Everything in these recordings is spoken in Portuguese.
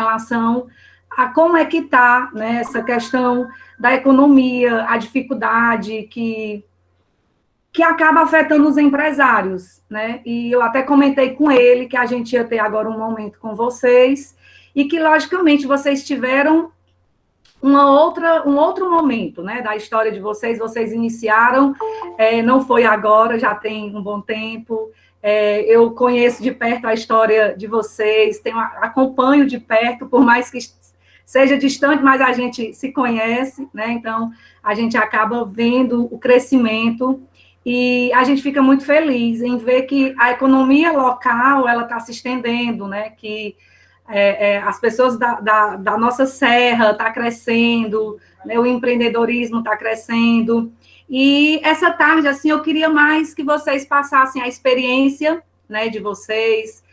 relação a como é que está, né, essa questão da economia, a dificuldade que acaba afetando os empresários, né? E eu até comentei com ele que a gente ia ter agora um momento com vocês e que, logicamente, vocês tiveram um outro momento, né, da história de vocês iniciaram, não foi agora, já tem um bom tempo, eu conheço de perto a história de vocês, acompanho de perto, por mais que seja distante, mas a gente se conhece, né, então a gente acaba vendo o crescimento e a gente fica muito feliz em ver que a economia local, ela está se estendendo, né, que as pessoas da nossa serra estão crescendo, né, o empreendedorismo está crescendo, e essa tarde, assim, eu queria mais que vocês passassem a experiência, né, de vocês,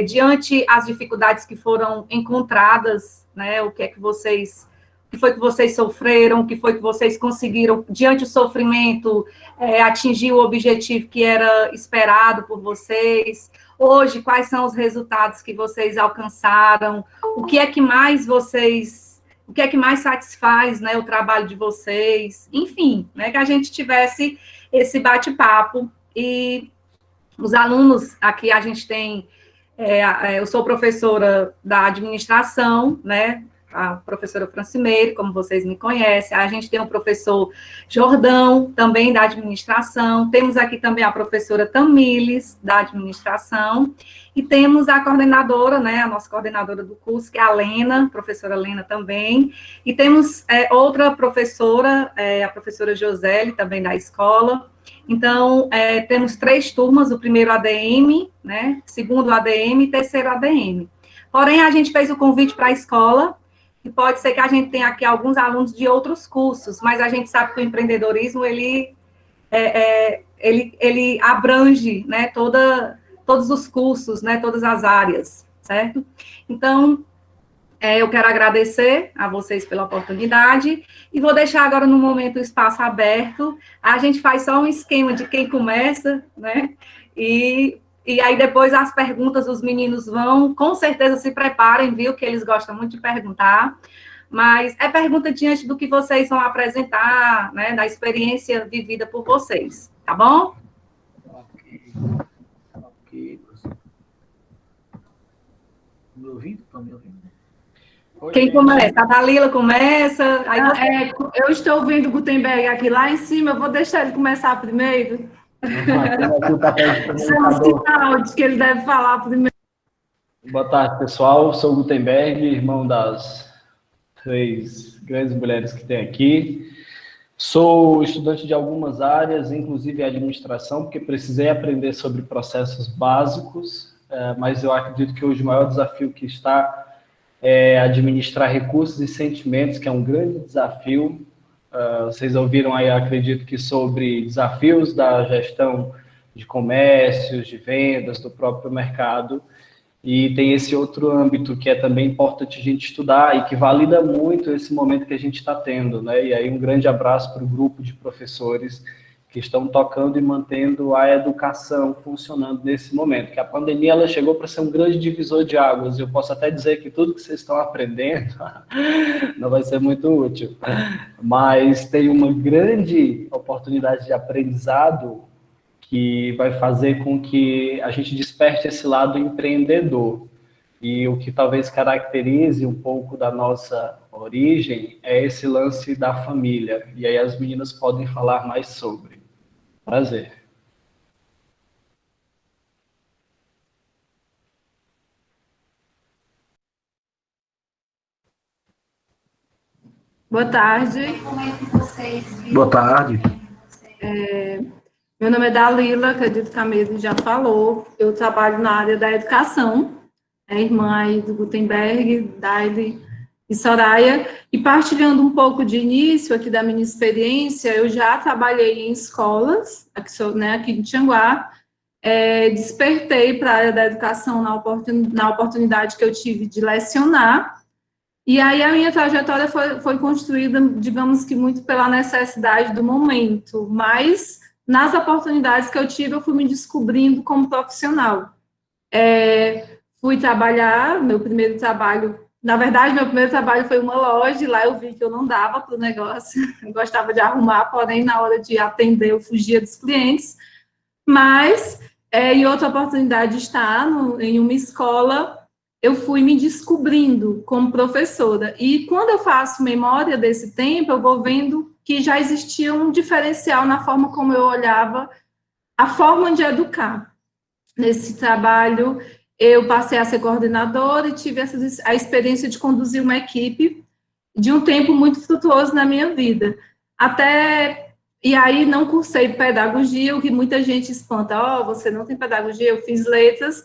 diante as dificuldades que foram encontradas, né, o que foi que vocês sofreram, o que foi que vocês conseguiram, diante do sofrimento, atingir o objetivo que era esperado por vocês. Hoje, quais são os resultados que vocês alcançaram? O que é que mais satisfaz, né, o trabalho de vocês? Enfim, né, que a gente tivesse esse bate-papo. E os alunos, aqui a gente tem, eu sou professora da administração, né, a professora Francimeire, como vocês me conhecem, a gente tem o professor Jordão, também da administração, temos aqui também a professora Tamílis, da administração, e temos a coordenadora, né, a nossa coordenadora do curso, que é a Lena, professora Lena também, e temos outra professora, a professora Josele, também da escola. Então, temos 3 turmas, o primeiro ADM, né, segundo ADM e terceiro ADM. Porém, a gente fez o convite para a escola, e pode ser que a gente tenha aqui alguns alunos de outros cursos, mas a gente sabe que o empreendedorismo, ele abrange, né, todos os cursos, né, todas as áreas, certo? Então, eu quero agradecer a vocês pela oportunidade, e vou deixar agora, no momento, o espaço aberto. A gente faz só um esquema de quem começa, né, e aí, depois, as perguntas, os meninos vão, com certeza, se preparem, viu, que eles gostam muito de perguntar, mas é pergunta diante do que vocês vão apresentar, né, da experiência vivida por vocês, tá bom? Ok. Me ouvindo? Estão me ouvindo? Quem começa? A Dalila começa? Aí você... eu estou ouvindo o Gutenberg aqui lá em cima, eu vou deixar ele começar primeiro. Isso é um sinal de que ele deve falar primeiro. Boa tarde, pessoal. Sou o Gutenberg, irmão das 3 grandes mulheres que tem aqui. Sou estudante de algumas áreas, inclusive administração, porque precisei aprender sobre processos básicos, mas eu acredito que hoje o maior desafio que está é administrar recursos e sentimentos, que é um grande desafio. Vocês ouviram aí, acredito que sobre desafios da gestão de comércios, de vendas, do próprio mercado, e tem esse outro âmbito que é também importante a gente estudar e que valida muito esse momento que a gente está tendo, né? E aí um grande abraço para o grupo de professores que estão tocando e mantendo a educação funcionando nesse momento, que a pandemia ela chegou para ser um grande divisor de águas. Eu posso até dizer que tudo que vocês estão aprendendo não vai ser muito útil, mas tem uma grande oportunidade de aprendizado que vai fazer com que a gente desperte esse lado empreendedor. E o que talvez caracterize um pouco da nossa origem é esse lance da família. E aí as meninas podem falar mais sobre. Prazer. Boa tarde. Boa tarde. Meu nome é Dalila, acredito que a Meire já falou. Eu trabalho na área da educação, irmã aí do Gutenberg, Daile e Soraya. E partilhando um pouco de início aqui da minha experiência, eu já trabalhei em escolas, aqui em Tianguá. Despertei para a área da educação na oportunidade que eu tive de lecionar. E aí a minha trajetória foi construída, digamos que muito pela necessidade do momento, mas nas oportunidades que eu tive, eu fui me descobrindo como profissional. Fui trabalhar, meu primeiro trabalho Na verdade, meu primeiro trabalho foi uma loja, e lá eu vi que eu não dava para o negócio, eu gostava de arrumar, porém, na hora de atender, eu fugia dos clientes. Mas, em outra oportunidade de estar em uma escola, eu fui me descobrindo como professora. E quando eu faço memória desse tempo, eu vou vendo que já existia um diferencial na forma como eu olhava a forma de educar. Nesse trabalho, eu passei a ser coordenadora e tive a experiência de conduzir uma equipe de um tempo muito frutuoso na minha vida. E aí não cursei pedagogia, o que muita gente espanta, você não tem pedagogia, eu fiz letras,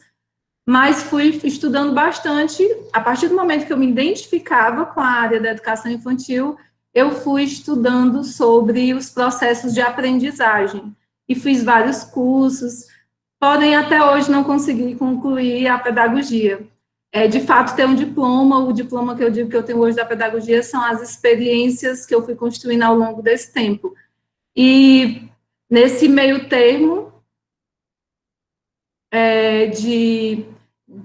mas fui estudando bastante. A partir do momento que eu me identificava com a área da educação infantil, eu fui estudando sobre os processos de aprendizagem, e fiz vários cursos, porém, até hoje não consegui concluir a pedagogia. De fato, ter um diploma, o diploma que eu digo que eu tenho hoje da pedagogia são as experiências que eu fui construindo ao longo desse tempo. E, nesse meio termo,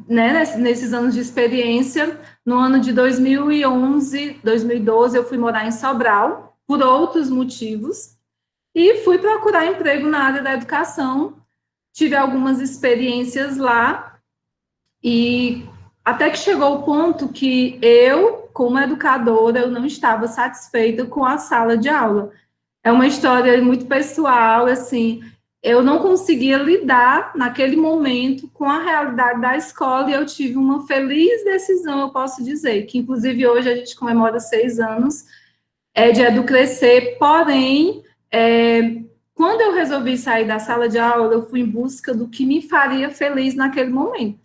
nesses anos de experiência, no ano de 2011, 2012, eu fui morar em Sobral, por outros motivos, e fui procurar emprego na área da educação. Tive algumas experiências lá, e até que chegou o ponto que eu, como educadora, eu não estava satisfeita com a sala de aula. É uma história muito pessoal, assim, eu não conseguia lidar, naquele momento, com a realidade da escola, e eu tive uma feliz decisão, eu posso dizer, que inclusive hoje a gente comemora 6 anos, de Educrescer, porém, quando eu resolvi sair da sala de aula, eu fui em busca do que me faria feliz naquele momento.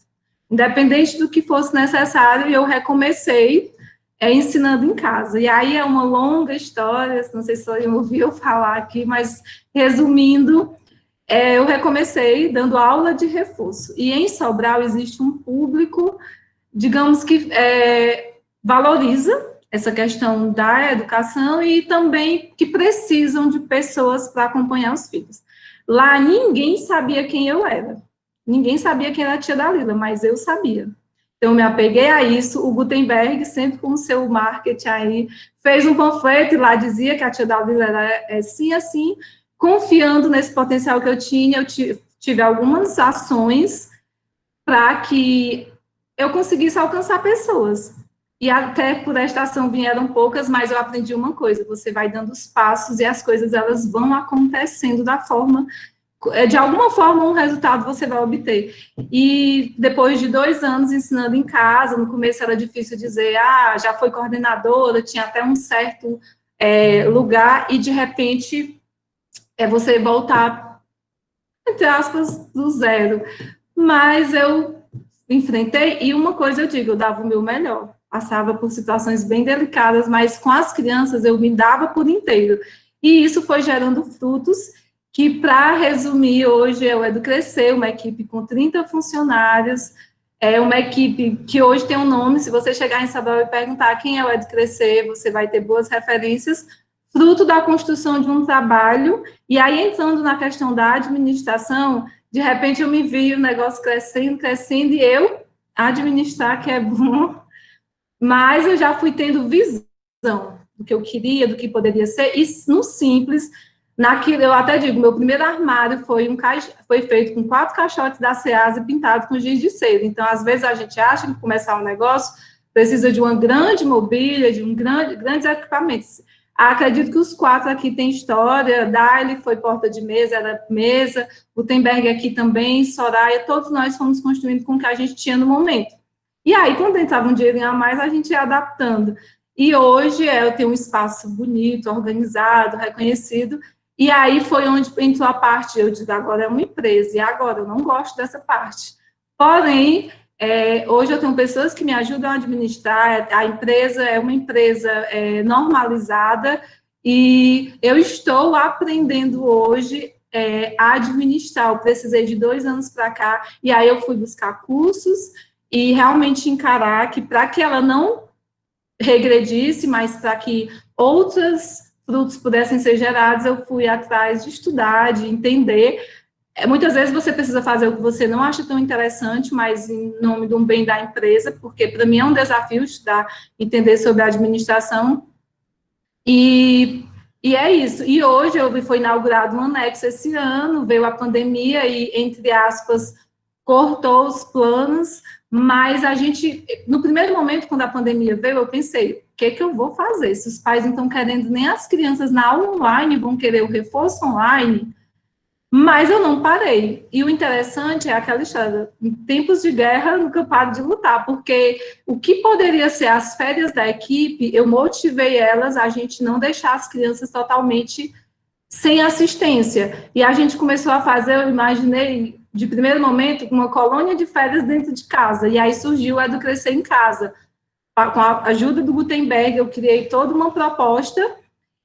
Independente do que fosse necessário, eu recomecei ensinando em casa. E aí é uma longa história, não sei se você ouviu falar aqui, mas resumindo, eu recomecei dando aula de reforço. E em Sobral existe um público, digamos que valoriza essa questão da educação e também que precisam de pessoas para acompanhar os filhos. Lá ninguém sabia quem eu era. Ninguém sabia quem era a tia Dalila, mas eu sabia. Então, eu me apeguei a isso. O Gutenberg, sempre com o seu marketing aí, fez um panfleto e lá dizia que a tia Dalila era assim, assim. Confiando nesse potencial que eu tinha, eu tive algumas ações para que eu conseguisse alcançar pessoas. E até por esta ação vieram poucas, mas eu aprendi uma coisa: você vai dando os passos e as coisas elas vão acontecendo de alguma forma, um resultado você vai obter. E depois de 2 anos ensinando em casa, no começo era difícil dizer, já foi coordenadora, tinha até um certo lugar, e de repente você voltar, entre aspas, do zero. Mas eu enfrentei, e uma coisa eu digo, eu dava o meu melhor. Passava por situações bem delicadas, mas com as crianças eu me dava por inteiro. E isso foi gerando frutos que, para resumir, hoje é o Educrescer, uma equipe com 30 funcionários, é uma equipe que hoje tem um nome. Se você chegar em Sobral e perguntar quem é o Educrescer, você vai ter boas referências, fruto da construção de um trabalho. E aí, entrando na questão da administração, de repente eu me vi o negócio crescendo, crescendo, e eu administrar, que é bom, mas eu já fui tendo visão do que eu queria, do que poderia ser, e no simples, eu até digo, meu primeiro armário foi feito com 4 caixotes da Ceasa e pintado com giz de cera. Então, às vezes, a gente acha que começar um negócio precisa de uma grande mobília, de grandes equipamentos. Acredito que os 4 aqui têm história. Daile foi porta de mesa, era mesa, Gutenberg aqui também, Soraya, todos nós fomos construindo com o que a gente tinha no momento. E aí, quando entrava um dinheirinho a mais, a gente ia adaptando. E hoje eu tenho um espaço bonito, organizado, reconhecido. E aí foi onde entrou a parte, eu digo, agora é uma empresa, e agora eu não gosto dessa parte. Porém, hoje eu tenho pessoas que me ajudam a administrar, a empresa é uma empresa normalizada, e eu estou aprendendo hoje a administrar. Eu precisei de 2 anos para cá, e aí eu fui buscar cursos, e realmente encarar que, para que ela não regredisse, mas para que outros frutos pudessem ser gerados, eu fui atrás de estudar, de entender Muitas vezes você precisa fazer o que você não acha tão interessante, mas em nome de um bem da empresa, porque para mim é um desafio estudar, entender sobre a administração. E é isso. E hoje foi inaugurado um anexo esse ano, veio a pandemia e, entre aspas, cortou os planos, mas a gente, no primeiro momento, quando a pandemia veio, eu pensei, o que eu vou fazer? Se os pais não estão querendo nem as crianças na aula online, vão querer o reforço online, mas eu não parei. E o interessante é aquela história, em tempos de guerra, nunca paro de lutar, porque o que poderia ser as férias da equipe, eu motivei elas a gente não deixar as crianças totalmente sem assistência. E a gente começou a fazer, eu imaginei, de primeiro momento, uma colônia de férias dentro de casa. E aí surgiu o Edu Crescer em Casa. Com a ajuda do Gutenberg, eu criei toda uma proposta.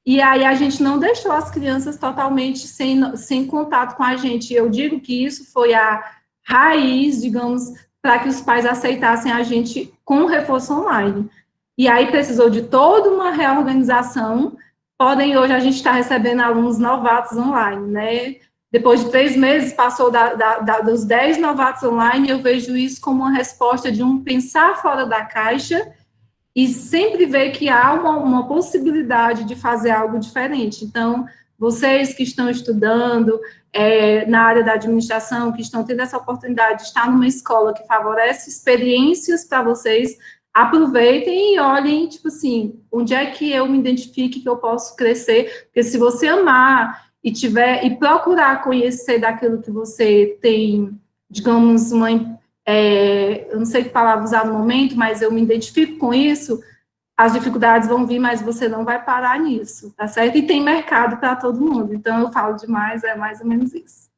E aí a gente não deixou as crianças totalmente sem contato com a gente. Eu digo que isso foi a raiz, digamos, para que os pais aceitassem a gente com reforço online. E aí precisou de toda uma reorganização. Podem, hoje a gente está recebendo alunos novatos online, né? Depois de 3 meses, passou dos 10 novatos online, eu vejo isso como uma resposta de um pensar fora da caixa e sempre ver que há uma possibilidade de fazer algo diferente. Então, vocês que estão estudando na área da administração, que estão tendo essa oportunidade de estar numa escola que favorece experiências para vocês, aproveitem e olhem, tipo assim, onde é que eu me identifique, que eu posso crescer, porque se você amar e procurar conhecer daquilo que você tem, digamos, eu não sei que palavra usar no momento, mas eu me identifico com isso, as dificuldades vão vir, mas você não vai parar nisso, tá certo? E tem mercado para todo mundo, então eu falo demais, é mais ou menos isso.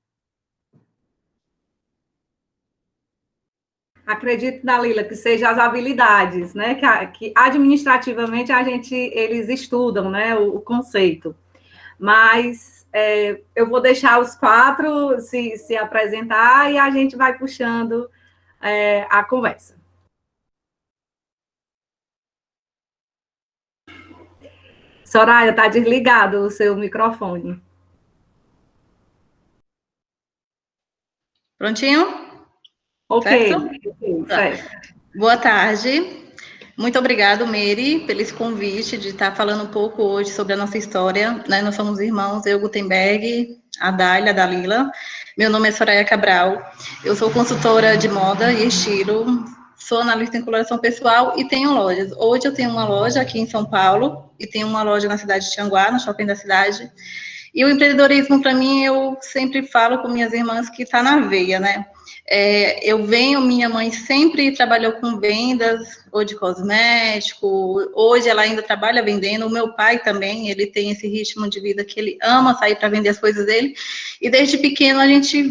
Acredito, Dalila, que seja as habilidades, né? Que administrativamente eles estudam, né? O conceito. Mas eu vou deixar os 4 se apresentar e a gente vai puxando a conversa. Soraya, está desligado o seu microfone. Prontinho? Ok. Certo. Boa tarde. Muito obrigado, Mary, pelo esse convite de estar falando um pouco hoje sobre a nossa história. Né? Nós somos irmãos, eu, Gutenberg, a Dália, a Dalila. Meu nome é Soraya Cabral. Eu sou consultora de moda e estilo, sou analista em coloração pessoal e tenho lojas. Hoje eu tenho uma loja aqui em São Paulo e tenho uma loja na cidade de Tianguá, no shopping da cidade. E o empreendedorismo, para mim, eu sempre falo com minhas irmãs que está na veia, né? Minha mãe sempre trabalhou com vendas, ou de cosmético, hoje ela ainda trabalha vendendo, o meu pai também, ele tem esse ritmo de vida que ele ama sair para vender as coisas dele, e desde pequeno a gente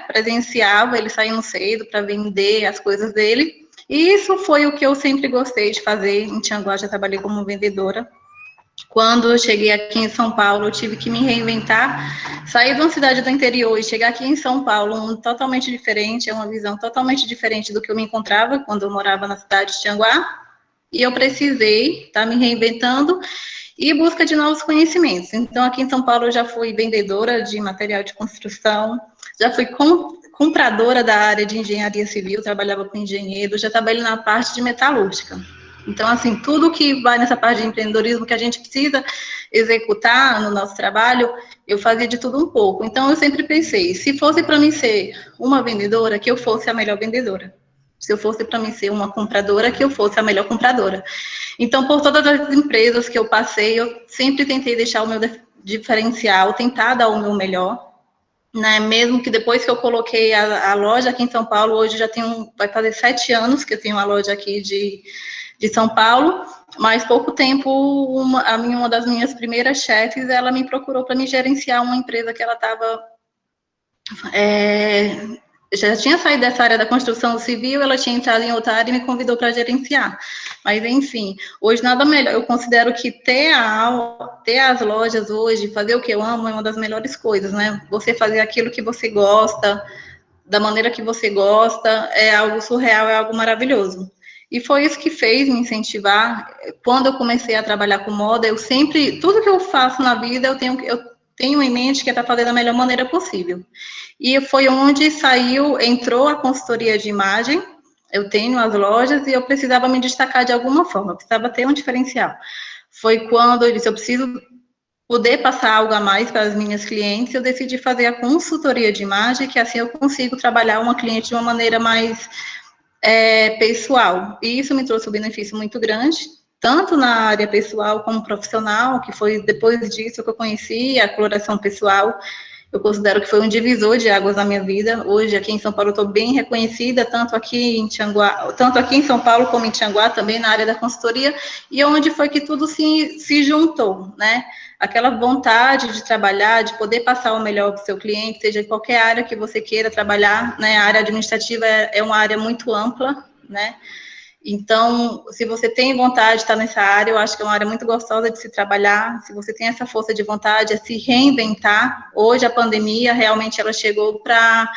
presenciava ele saindo cedo para vender as coisas dele, e isso foi o que eu sempre gostei de fazer. Em Tianguá já trabalhei como vendedora. Quando eu cheguei aqui em São Paulo, eu tive que me reinventar, sair de uma cidade do interior e chegar aqui em São Paulo, um mundo totalmente diferente, é uma visão totalmente diferente do que eu me encontrava quando eu morava na cidade de Tianguá, e eu precisei estar me reinventando e busca de novos conhecimentos. Então, aqui em São Paulo, eu já fui vendedora de material de construção, já fui compradora da área de engenharia civil, trabalhava com engenheiro, já trabalhei na parte de metalúrgica. Então, assim, tudo que vai nessa parte de empreendedorismo que a gente precisa executar no nosso trabalho, eu fazia de tudo um pouco. Então, eu sempre pensei, se fosse para mim ser uma vendedora, que eu fosse a melhor vendedora. Se eu fosse para mim ser uma compradora, que eu fosse a melhor compradora. Então, por todas as empresas que eu passei, eu sempre tentei deixar o meu diferencial, tentar dar o meu melhor. Né, mesmo que depois que eu coloquei a loja aqui em São Paulo, hoje já vai fazer 7 anos que eu tenho uma loja aqui de São Paulo, mas pouco tempo, uma das minhas primeiras chefes, ela me procurou para me gerenciar uma empresa que ela estava... já tinha saído dessa área da construção civil, ela tinha entrado em outra área e me convidou para gerenciar. Mas, enfim, hoje nada melhor. Eu considero que ter as lojas hoje, fazer o que eu amo, é uma das melhores coisas, né? Você fazer aquilo que você gosta, da maneira que você gosta, é algo surreal, é algo maravilhoso. E foi isso que fez me incentivar. Quando eu comecei a trabalhar com moda, tudo que eu faço na vida, eu tenho em mente que é para fazer da melhor maneira possível. E foi onde entrou a consultoria de imagem. Eu tenho as lojas e eu precisava me destacar de alguma forma, eu precisava ter um diferencial. Foi quando eu disse, eu preciso poder passar algo a mais para as minhas clientes, eu decidi fazer a consultoria de imagem, que assim eu consigo trabalhar uma cliente de uma maneira mais pessoal. E isso me trouxe um benefício muito grande, tanto na área pessoal como profissional, que foi depois disso que eu conheci a coloração pessoal. Eu considero que foi um divisor de águas na minha vida. Hoje, aqui em São Paulo, eu estou bem reconhecida, tanto aqui em São Paulo como em Tianguá, também na área da consultoria, e onde foi que tudo se juntou, né? Aquela vontade de trabalhar, de poder passar o melhor para o seu cliente, seja em qualquer área que você queira trabalhar, né? A área administrativa é uma área muito ampla, né? Então, se você tem vontade de estar nessa área, eu acho que é uma área muito gostosa de se trabalhar. Se você tem essa força de vontade, a se reinventar. Hoje, a pandemia, realmente, ela chegou para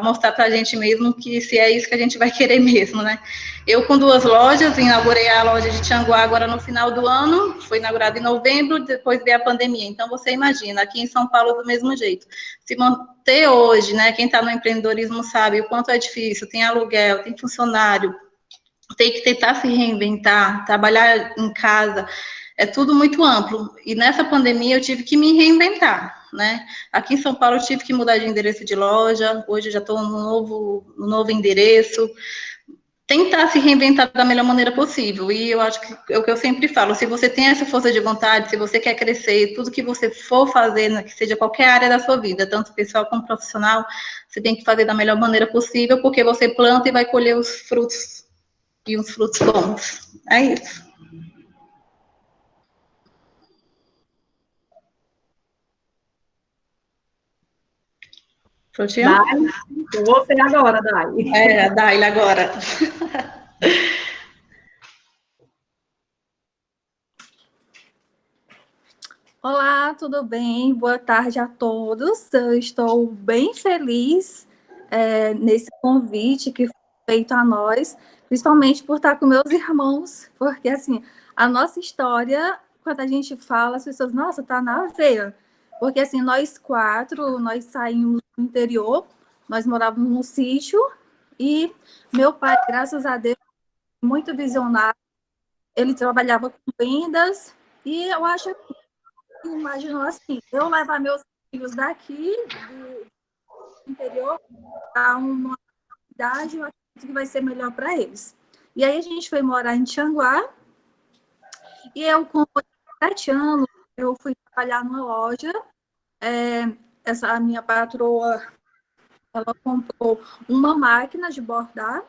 mostrar para a gente mesmo que se é isso que a gente vai querer mesmo, né? Eu, com 2 lojas, inaugurei a loja de Tianguá agora no final do ano, foi inaugurada em novembro, depois veio a pandemia. Então, você imagina, aqui em São Paulo, do mesmo jeito. Se manter hoje, né? Quem está no empreendedorismo sabe o quanto é difícil, tem aluguel, tem funcionário, tem que tentar se reinventar, trabalhar em casa, é tudo muito amplo. E nessa pandemia eu tive que me reinventar, né? Aqui em São Paulo eu tive que mudar de endereço de loja, hoje eu já estou no novo endereço. Tentar se reinventar da melhor maneira possível. E eu acho que é o que eu sempre falo, se você tem essa força de vontade, se você quer crescer, tudo que você for fazer, que seja qualquer área da sua vida, tanto pessoal como profissional, você tem que fazer da melhor maneira possível, porque você planta e vai colher os frutos, e uns frutos bons. É isso. Prontinho? Dai, com você agora, Dai. A Daila agora. Olá, tudo bem? Boa tarde a todos. Eu estou bem feliz nesse convite que foi feito a nós, principalmente por estar com meus irmãos, porque assim, a nossa história, quando a gente fala, as pessoas, nossa, tá na veia. Porque assim, nós 4, nós saímos do interior, nós morávamos num sítio e meu pai, graças a Deus, muito visionário, ele trabalhava com vendas e eu acho que imaginou assim, eu levar meus filhos daqui do interior a uma cidade, eu acredito que vai ser melhor para eles. E aí a gente foi morar em Tianguá, e eu com 7 anos, eu fui trabalhar numa loja, a minha patroa, ela comprou uma máquina de bordar,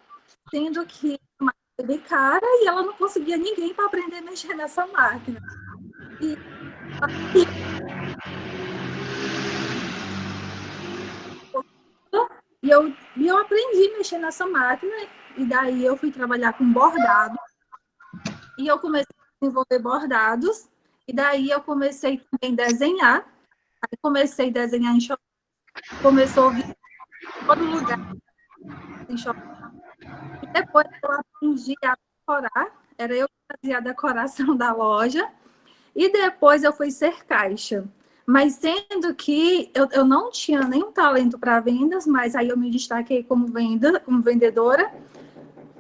sendo que a máquina era bem cara e ela não conseguia ninguém para aprender a mexer nessa máquina. E eu aprendi a mexer nessa máquina, e daí eu fui trabalhar com bordado, e eu comecei a desenvolver bordados, e daí eu comecei também a desenhar, aí comecei a desenhar em shopping, começou a vir em todo lugar em shopping, e depois eu aprendi a decorar, era eu que fazia a decoração da loja, e depois eu fui ser caixa. Mas sendo que eu não tinha nenhum talento para vendas, mas aí eu me destaquei como vendedora.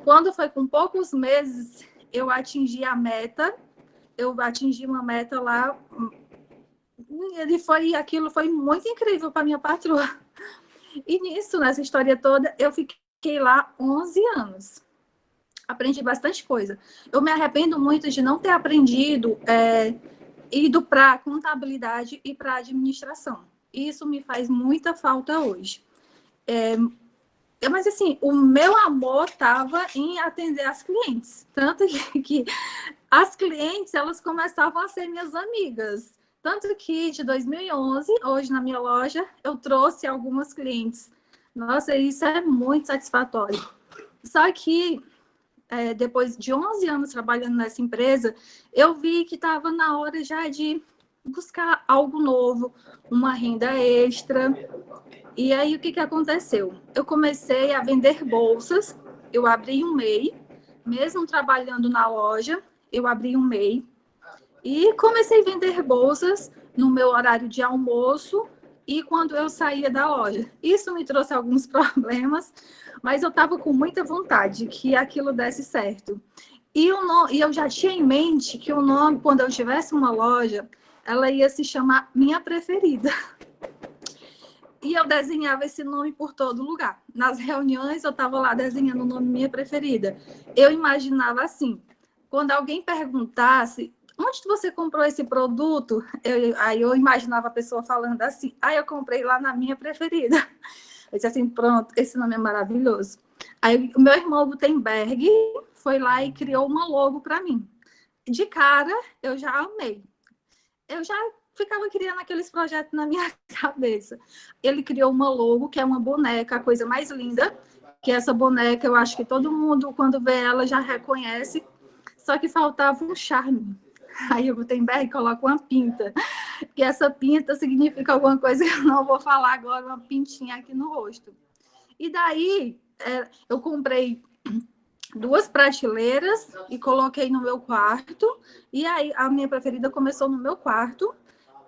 Quando foi com poucos meses, eu atingi a meta. Eu atingi uma meta lá. Aquilo foi muito incrível para minha patroa. E nisso, nessa história toda, eu fiquei lá 11 anos. Aprendi bastante coisa. Eu me arrependo muito de não ter aprendido ido para contabilidade e para administração. Isso me faz muita falta hoje. Mas, assim, o meu amor estava em atender as clientes. Tanto que as clientes, elas começavam a ser minhas amigas. Tanto que, de 2011, hoje na minha loja, eu trouxe algumas clientes. Nossa, isso é muito satisfatório. Só que depois de 11 anos trabalhando nessa empresa, eu vi que estava na hora já de buscar algo novo, uma renda extra. E aí, o que aconteceu? Eu comecei a vender bolsas, eu abri um MEI, mesmo trabalhando na loja, eu abri um MEI, e comecei a vender bolsas, no meu horário de almoço e quando eu saía da loja. Isso me trouxe alguns problemas, mas eu estava com muita vontade que aquilo desse certo. E eu já tinha em mente que o nome, quando eu tivesse uma loja, ela ia se chamar Minha Preferida. E eu desenhava esse nome por todo lugar. Nas reuniões, eu estava lá desenhando o nome Minha Preferida. Eu imaginava assim, quando alguém perguntasse, onde você comprou esse produto? Aí eu imaginava a pessoa falando assim, eu comprei lá na Minha Preferida. Eu disse assim, pronto, esse nome é maravilhoso. Aí o meu irmão Gutenberg foi lá e criou uma logo para mim. De cara, eu já amei. Eu já ficava criando aqueles projetos na minha cabeça. Ele criou uma logo, que é uma boneca, a coisa mais linda, que essa boneca, eu acho que todo mundo, quando vê ela, já reconhece, só que faltava um charme. Aí o Gutenberg coloca uma pinta, que essa pinta significa alguma coisa que eu não vou falar agora, uma pintinha aqui no rosto. E daí, eu comprei 2 prateleiras e coloquei no meu quarto, e aí a Minha Preferida começou no meu quarto,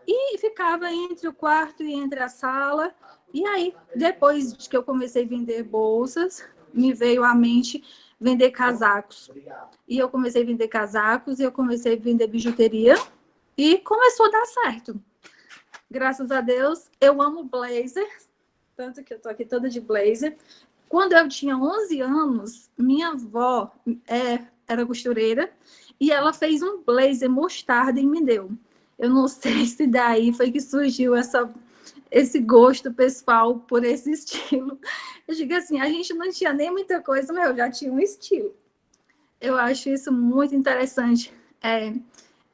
e ficava entre o quarto e entre a sala. E aí, depois que eu comecei a vender bolsas, me veio à mente vender casacos. E eu comecei a vender casacos, e eu comecei a vender bijuteria, e começou a dar certo. Graças a Deus, eu amo blazer, tanto que eu tô aqui toda de blazer. Quando eu tinha 11 anos, minha avó era costureira, e ela fez um blazer mostarda e me deu. Eu não sei se daí foi que surgiu esse gosto pessoal por esse estilo. Eu digo assim, a gente não tinha nem muita coisa, mas eu já tinha um estilo. Eu acho isso muito interessante.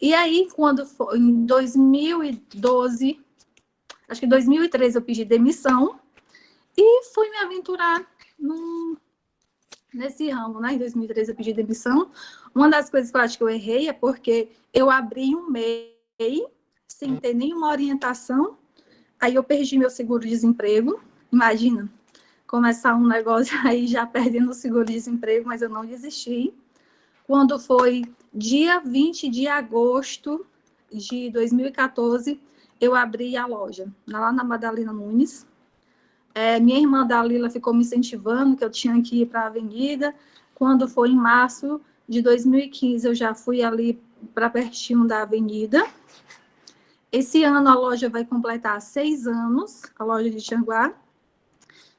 E aí, quando foi em 2012, acho que em 2013 eu pedi demissão e fui me aventurar nesse ramo, né? Em 2013 eu pedi demissão. Uma das coisas que eu acho que eu errei é porque eu abri um MEI sem ter nenhuma orientação, aí eu perdi meu seguro-desemprego. Imagina, começar um negócio aí já perdendo o seguro-desemprego, mas eu não desisti. Quando foi dia 20 de agosto de 2014, eu abri a loja, lá na Madalena Nunes. Minha irmã Dalila ficou me incentivando, que eu tinha que ir para a avenida. Quando foi em março de 2015, eu já fui ali para pertinho da avenida. Esse ano a loja vai completar 6 anos, a loja de Tianguá.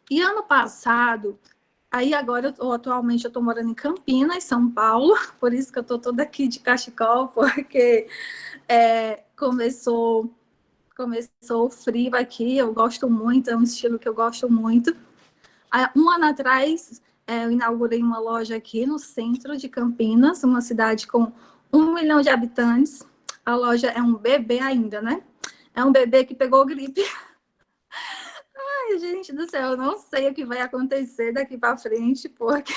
E ano passado, aí agora, atualmente, eu estou morando em Campinas, São Paulo, por isso que eu estou toda aqui de cachecol, porque começou o frio aqui, eu gosto muito, é um estilo que eu gosto muito. Um ano atrás, eu inaugurei uma loja aqui no centro de Campinas, uma cidade com 1 milhão de habitantes. A loja é um bebê ainda, né? É um bebê que pegou gripe. Ai, gente do céu, eu não sei o que vai acontecer daqui para frente, porque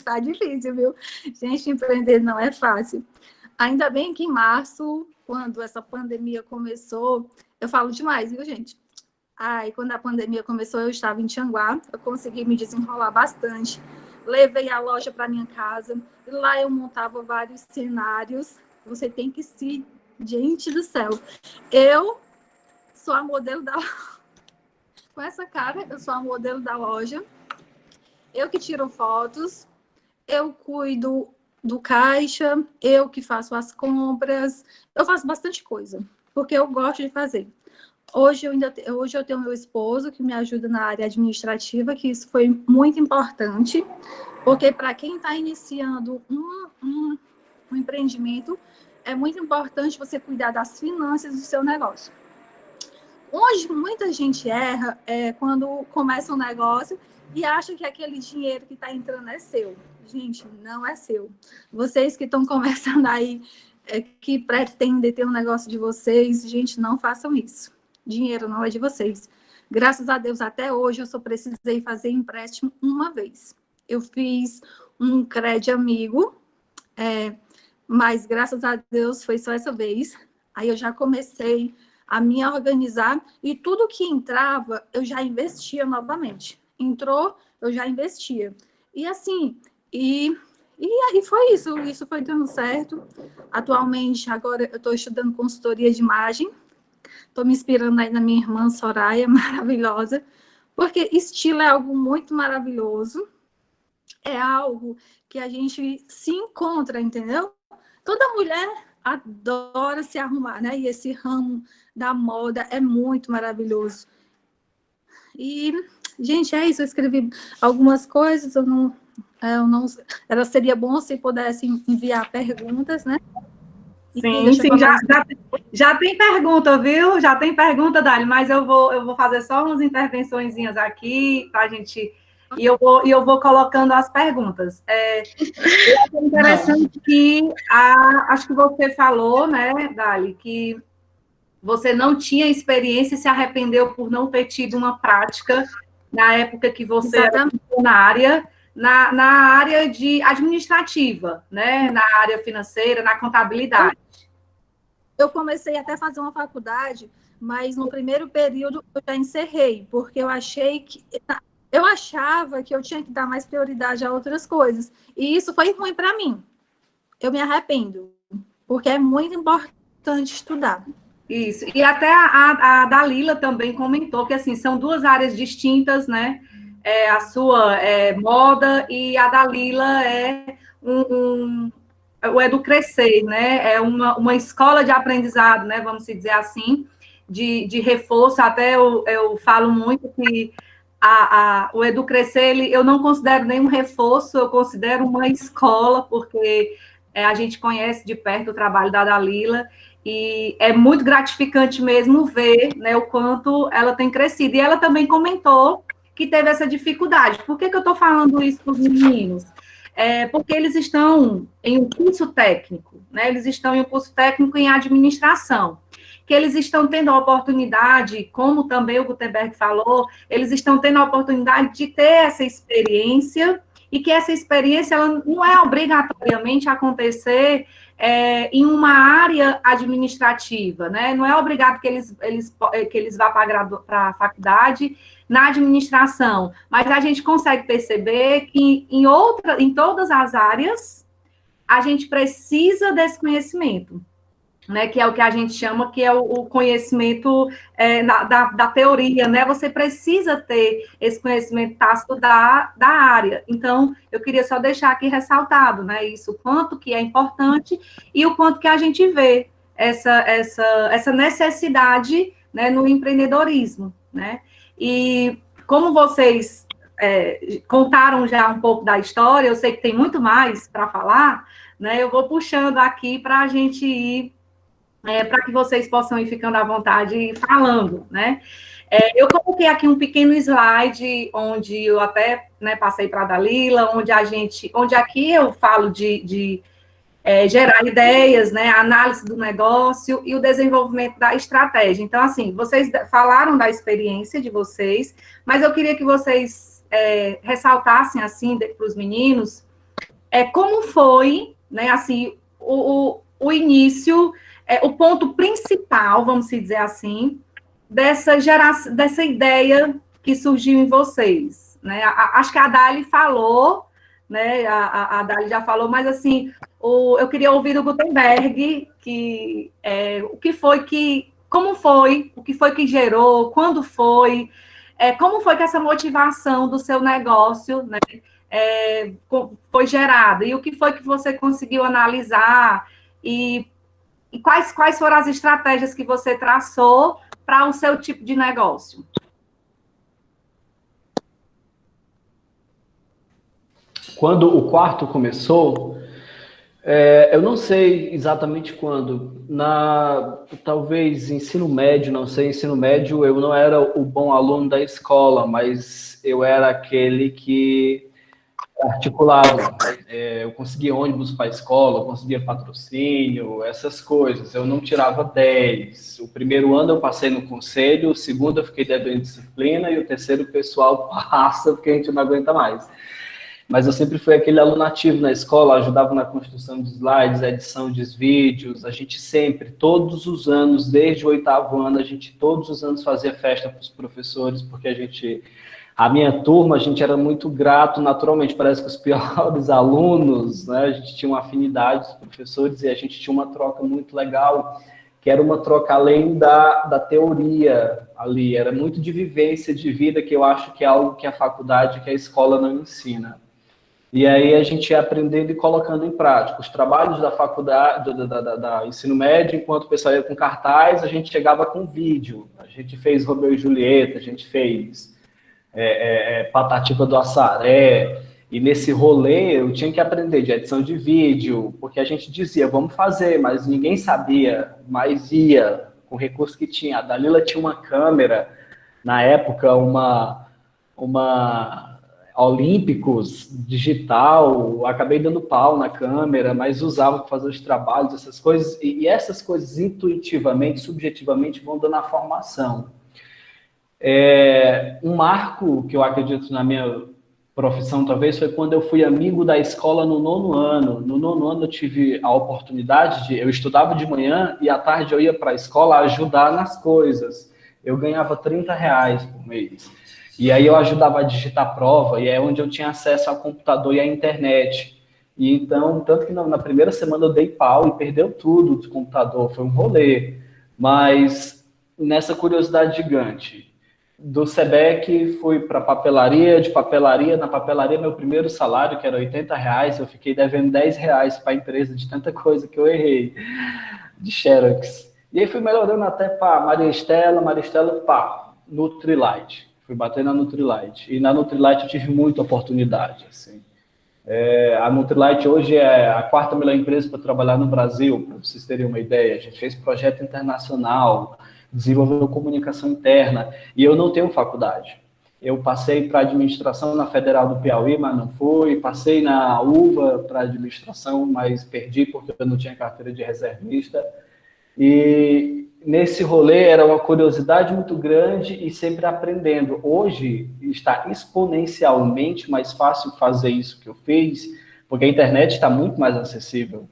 tá difícil, viu? Gente, empreender não é fácil. Ainda bem que em março, quando essa pandemia começou, eu falo demais, viu, gente? Quando a pandemia começou, eu estava em Tianguá, eu consegui me desenrolar bastante. Levei a loja para minha casa, e lá eu montava vários cenários. Você tem que se... Gente do céu, eu sou a modelo da... Com essa cara, eu sou a modelo da loja. Eu que tiro fotos, eu cuido do caixa, eu que faço as compras. Eu faço bastante coisa, porque eu gosto de fazer. Hoje eu tenho meu esposo que me ajuda na área administrativa, que isso foi muito importante, porque para quem está iniciando um empreendimento, é muito importante você cuidar das finanças do seu negócio. Hoje, muita gente erra quando começa um negócio e acha que aquele dinheiro que está entrando é seu. Gente, não é seu. Vocês que estão começando aí, que pretendem ter um negócio de vocês, gente, não façam isso. Dinheiro não é de vocês. Graças a Deus, até hoje, eu só precisei fazer empréstimo uma vez. Eu fiz um crédito amigo, mas graças a Deus foi só essa vez. Aí eu já comecei a me organizar e tudo que entrava, eu já investia novamente. Entrou, eu já investia. E assim, e aí foi isso foi dando certo. Atualmente, agora eu estou estudando consultoria de imagem. estou me inspirando aí na minha irmã Soraya, maravilhosa, porque estilo é algo muito maravilhoso, é algo que a gente se encontra, entendeu? Toda mulher adora se arrumar, né? E esse ramo da moda é muito maravilhoso. E, gente, é isso. Eu escrevi algumas coisas, eu não seria bom se pudessem enviar perguntas, né? Sim, sim, já tem pergunta, viu? Já tem pergunta, Dali, mas eu vou fazer só umas intervençõezinhas aqui para a gente. E eu vou colocando as perguntas. É interessante que acho que você falou, né, Dali, que você não tinha experiência e se arrependeu por não ter tido uma prática na época que você era funcionária, na área de administrativa, né? Na área financeira, na contabilidade. Eu comecei até a fazer uma faculdade, mas no primeiro período eu já encerrei, porque eu achava que eu tinha que dar mais prioridade a outras coisas. E isso foi ruim para mim. Eu me arrependo, porque é muito importante estudar. Isso. E até a Dalila também comentou que, assim, são duas áreas distintas, né? A sua é moda e a Dalila é o Educrescer, né? É uma escola de aprendizado, né? Vamos dizer assim, de reforço. Até eu falo muito que o Educrescer, eu não considero nenhum reforço, eu considero uma escola, porque a gente conhece de perto o trabalho da Dalila, e é muito gratificante mesmo ver, né, o quanto ela tem crescido. E ela também comentou que teve essa dificuldade. Por que eu estou falando isso para os meninos? Porque eles estão em um curso técnico, né? Eles estão em um curso técnico em administração, que eles estão tendo a oportunidade, como também o Gutenberg falou, eles estão tendo a oportunidade de ter essa experiência, e que essa experiência ela não é obrigatoriamente acontecer em uma área administrativa, né? Não é obrigado que eles vá para a faculdade na administração, mas a gente consegue perceber que em todas as áreas a gente precisa desse conhecimento, né? Que é o que a gente chama que é o conhecimento da teoria, né? Você precisa ter esse conhecimento tácito da área. Então, eu queria só deixar aqui ressaltado, né? Isso, o quanto que é importante e o quanto que a gente vê essa necessidade, né, no empreendedorismo, né? E como vocês contaram já um pouco da história, eu sei que tem muito mais para falar, né? Eu vou puxando aqui para a gente ir para que vocês possam ir ficando à vontade falando, né? Eu coloquei aqui um pequeno slide, onde eu até, né, passei para a Dalila, onde aqui eu falo de gerar ideias, né, a análise do negócio e o desenvolvimento da estratégia. Então, assim, vocês falaram da experiência de vocês, mas eu queria que vocês ressaltassem, assim, para os meninos, como foi, né, assim, o início, o ponto principal, vamos dizer assim, dessa ideia que surgiu em vocês, né? Acho que a Dali falou, né? A Dali já falou, mas assim, eu queria ouvir do Gutenberg como foi, o que foi que gerou, quando foi, como foi que essa motivação do seu negócio, né, foi gerada, e o que foi que você conseguiu analisar, e quais foram as estratégias que você traçou para o seu tipo de negócio? Quando o quarto começou, eu não sei exatamente quando, talvez ensino médio, não sei, ensino médio eu não era o bom aluno da escola, mas eu era aquele que articulado. Eu conseguia ônibus para a escola, eu conseguia patrocínio, essas coisas. Eu não tirava 10. O primeiro ano eu passei no conselho, o segundo eu fiquei devendo disciplina, e o terceiro o pessoal passa porque a gente não aguenta mais. Mas eu sempre fui aquele aluno ativo na escola, ajudava na construção de slides, edição de vídeos. A gente sempre, todos os anos, desde o 8º ano, a gente todos os anos fazia festa para os professores, porque a minha turma, a gente era muito grato, naturalmente, parece que os piores alunos, né, a gente tinha uma afinidade dos professores e a gente tinha uma troca muito legal. que era uma troca além da teoria ali, era muito de vivência de vida, que eu acho que é algo que a faculdade, que a escola não ensina. E aí a gente ia aprendendo e colocando em prática. Os trabalhos da faculdade, da ensino médio, enquanto o pessoal ia com cartaz, a gente chegava com vídeo. A gente fez Romeu e Julieta, a gente fez Patativa do Assaré. E nesse rolê eu tinha que aprender de edição de vídeo, porque a gente dizia, vamos fazer, mas ninguém sabia, mas ia com o recurso que tinha. A Dalila tinha uma câmera, na época, uma Olímpicos digital, acabei dando pau na câmera, mas usava para fazer os trabalhos, essas coisas, e essas coisas intuitivamente, subjetivamente, vão dando a formação. Um marco que eu acredito na minha profissão, talvez, foi quando eu fui amigo da escola no 9º ano. No 9º ano eu tive a oportunidade eu estudava de manhã e à tarde eu ia para a escola ajudar nas coisas. Eu ganhava R$30 por mês. E aí eu ajudava a digitar prova, e é onde eu tinha acesso ao computador e à internet. E então, tanto que na primeira semana eu dei pau e perdeu tudo do computador, foi um rolê. Mas nessa curiosidade gigante, do SEBEC fui para papelaria, de papelaria, na papelaria meu primeiro salário, que era R$80, eu fiquei devendo R$10 para a empresa de tanta coisa que eu errei, de Xerox. E aí fui melhorando até para Maria Estela, pá, Nutrilite. Fui bater na Nutrilite. E na Nutrilite eu tive muita oportunidade. Assim. A Nutrilite hoje é a 4ª melhor empresa para trabalhar no Brasil, para vocês terem uma ideia. A gente fez projeto internacional, desenvolveu comunicação interna. E eu não tenho faculdade. Eu passei para administração na Federal do Piauí, mas não fui. Passei na UVA para administração, mas perdi porque eu não tinha carteira de reservista. E nesse rolê era uma curiosidade muito grande e sempre aprendendo. Hoje está exponencialmente mais fácil fazer isso que eu fiz, porque a internet está muito mais acessível.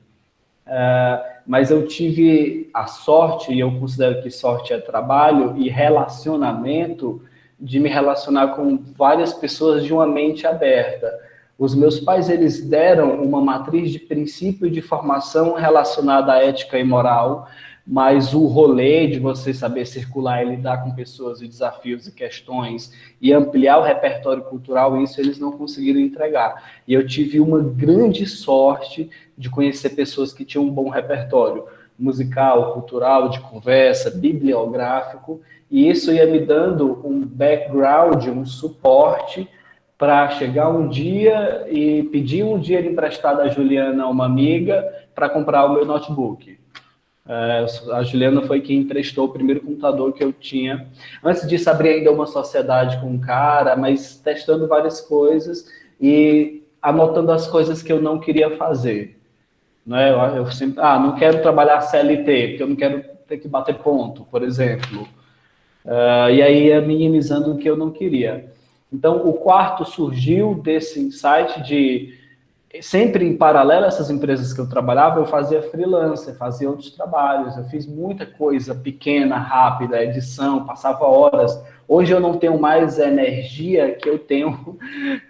Mas eu tive a sorte, e eu considero que sorte é trabalho e relacionamento, de me relacionar com várias pessoas de uma mente aberta. Os meus pais, eles deram uma matriz de princípio de formação relacionada à ética e moral, mas o rolê de você saber circular e lidar com pessoas e desafios e questões e ampliar o repertório cultural, isso eles não conseguiram entregar. E eu tive uma grande sorte de conhecer pessoas que tinham um bom repertório musical, cultural, de conversa, bibliográfico, e isso ia me dando um background, um suporte para chegar um dia e pedir um dinheiro emprestado à Juliana, uma amiga, para comprar o meu notebook. A Juliana foi quem emprestou o primeiro computador que eu tinha. Antes disso, abri ainda uma sociedade com um cara, mas testando várias coisas e anotando as coisas que eu não queria fazer. Né? Eu sempre, não quero trabalhar CLT, porque eu não quero ter que bater ponto, por exemplo. E aí ia minimizando o que eu não queria. Então, o quarto surgiu desse insight de, sempre em paralelo a essas empresas que eu trabalhava, eu fazia freelancer, fazia outros trabalhos, eu fiz muita coisa pequena, rápida, edição, passava horas. Hoje eu não tenho mais a energia que eu tenho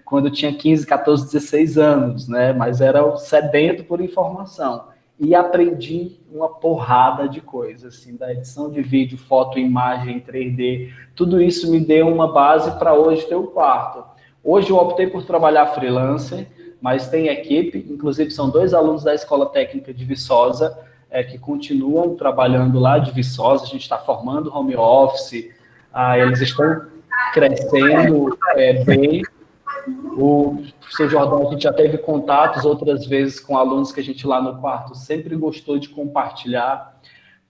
quando eu tinha 15, 14, 16 anos, né? Mas era sedento por informação. E aprendi uma porrada de coisas, assim, da edição de vídeo, foto, imagem, 3D. Tudo isso me deu uma base para hoje ter o quarto. Hoje eu optei por trabalhar freelancer, mas tem equipe, inclusive são 2 alunos da Escola Técnica de Viçosa, que continuam trabalhando lá de Viçosa, a gente está formando home office, eles estão crescendo bem. O professor Jordão, a gente já teve contatos outras vezes com alunos que a gente lá no quarto sempre gostou de compartilhar.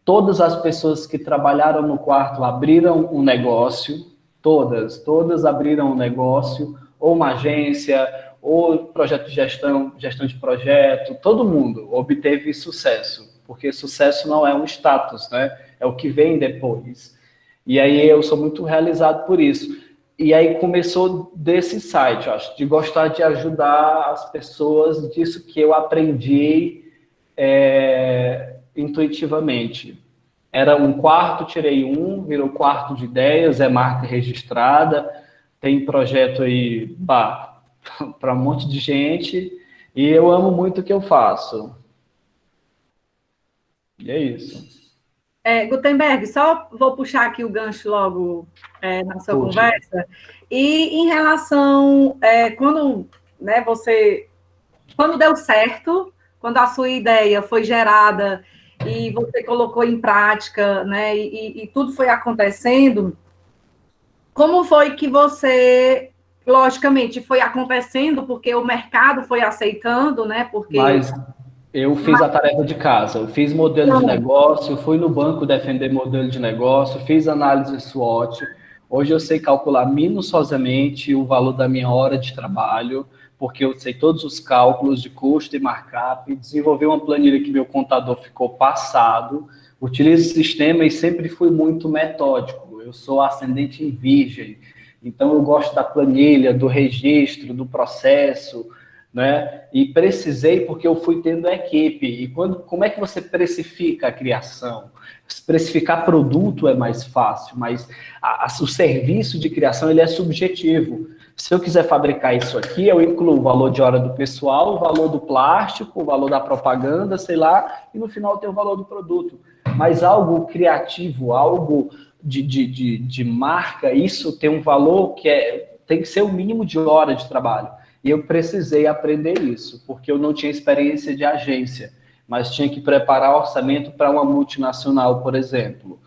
Todas as pessoas que trabalharam no quarto abriram um negócio, todas abriram um negócio, ou uma agência, ou projeto de gestão de projeto, todo mundo obteve sucesso, porque sucesso não é um status, né? É o que vem depois. E aí eu sou muito realizado por isso. E aí começou desse site, acho, de gostar de ajudar as pessoas disso que eu aprendi intuitivamente. Era um quarto, tirei um, virou quarto de ideias, é marca registrada, tem projeto aí para um monte de gente, e eu amo muito o que eu faço. E é isso. Gutenberg, só vou puxar aqui o gancho logo na sua conversa. E em relação, quando, né, quando deu certo, quando a sua ideia foi gerada e você colocou em prática, né, e tudo foi acontecendo, como foi que você, logicamente, foi acontecendo porque o mercado foi aceitando, né, porque... Mas eu fiz a tarefa de casa, eu fiz modelo de negócio, fui no banco defender modelo de negócio, fiz análise SWOT. Hoje eu sei calcular minuciosamente o valor da minha hora de trabalho, porque eu sei todos os cálculos de custo e markup, desenvolvi uma planilha que meu contador ficou passado, utilizo o sistema e sempre fui muito metódico. Eu sou ascendente em virgem, então eu gosto da planilha, do registro, do processo, né? E precisei porque eu fui tendo equipe. E como é que você precifica a criação? Precificar produto é mais fácil, mas o serviço de criação ele é subjetivo. Se eu quiser fabricar isso aqui, eu incluo o valor de hora do pessoal, o valor do plástico, o valor da propaganda, sei lá, e no final tem o valor do produto. Mas algo criativo, algo de marca, isso tem um valor que tem que ser o mínimo de hora de trabalho. E eu precisei aprender isso, porque eu não tinha experiência de agência, mas tinha que preparar orçamento para uma multinacional, por exemplo.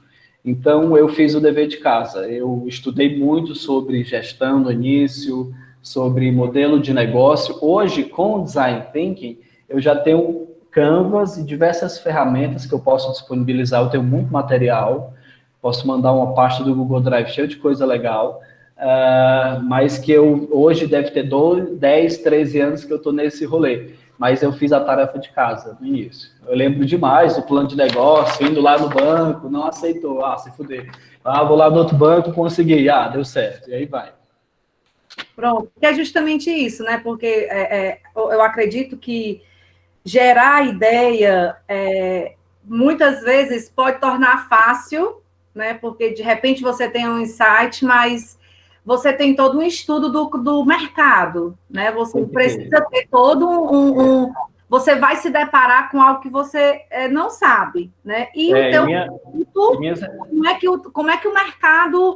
Então, eu fiz o dever de casa. Eu estudei muito sobre gestão no início, sobre modelo de negócio. Hoje, com o Design Thinking, eu já tenho Canvas e diversas ferramentas que eu posso disponibilizar. Eu tenho muito material, posso mandar uma pasta do Google Drive cheia de coisa legal, mas que eu hoje deve ter 10, 13 anos que eu estou nesse rolê. Mas eu fiz a tarefa de casa no início. Eu lembro demais do plano de negócio, indo lá no banco, não aceitou, se fuder. Vou lá no outro banco, consegui, deu certo, e aí vai. Pronto, é justamente isso, né? Porque eu acredito que gerar ideia muitas vezes pode tornar fácil, né? Porque de repente você tem um insight, mas você tem todo um estudo do mercado, né? Você precisa ter todo você vai se deparar com algo que você não sabe, né? E o teu como é que o mercado...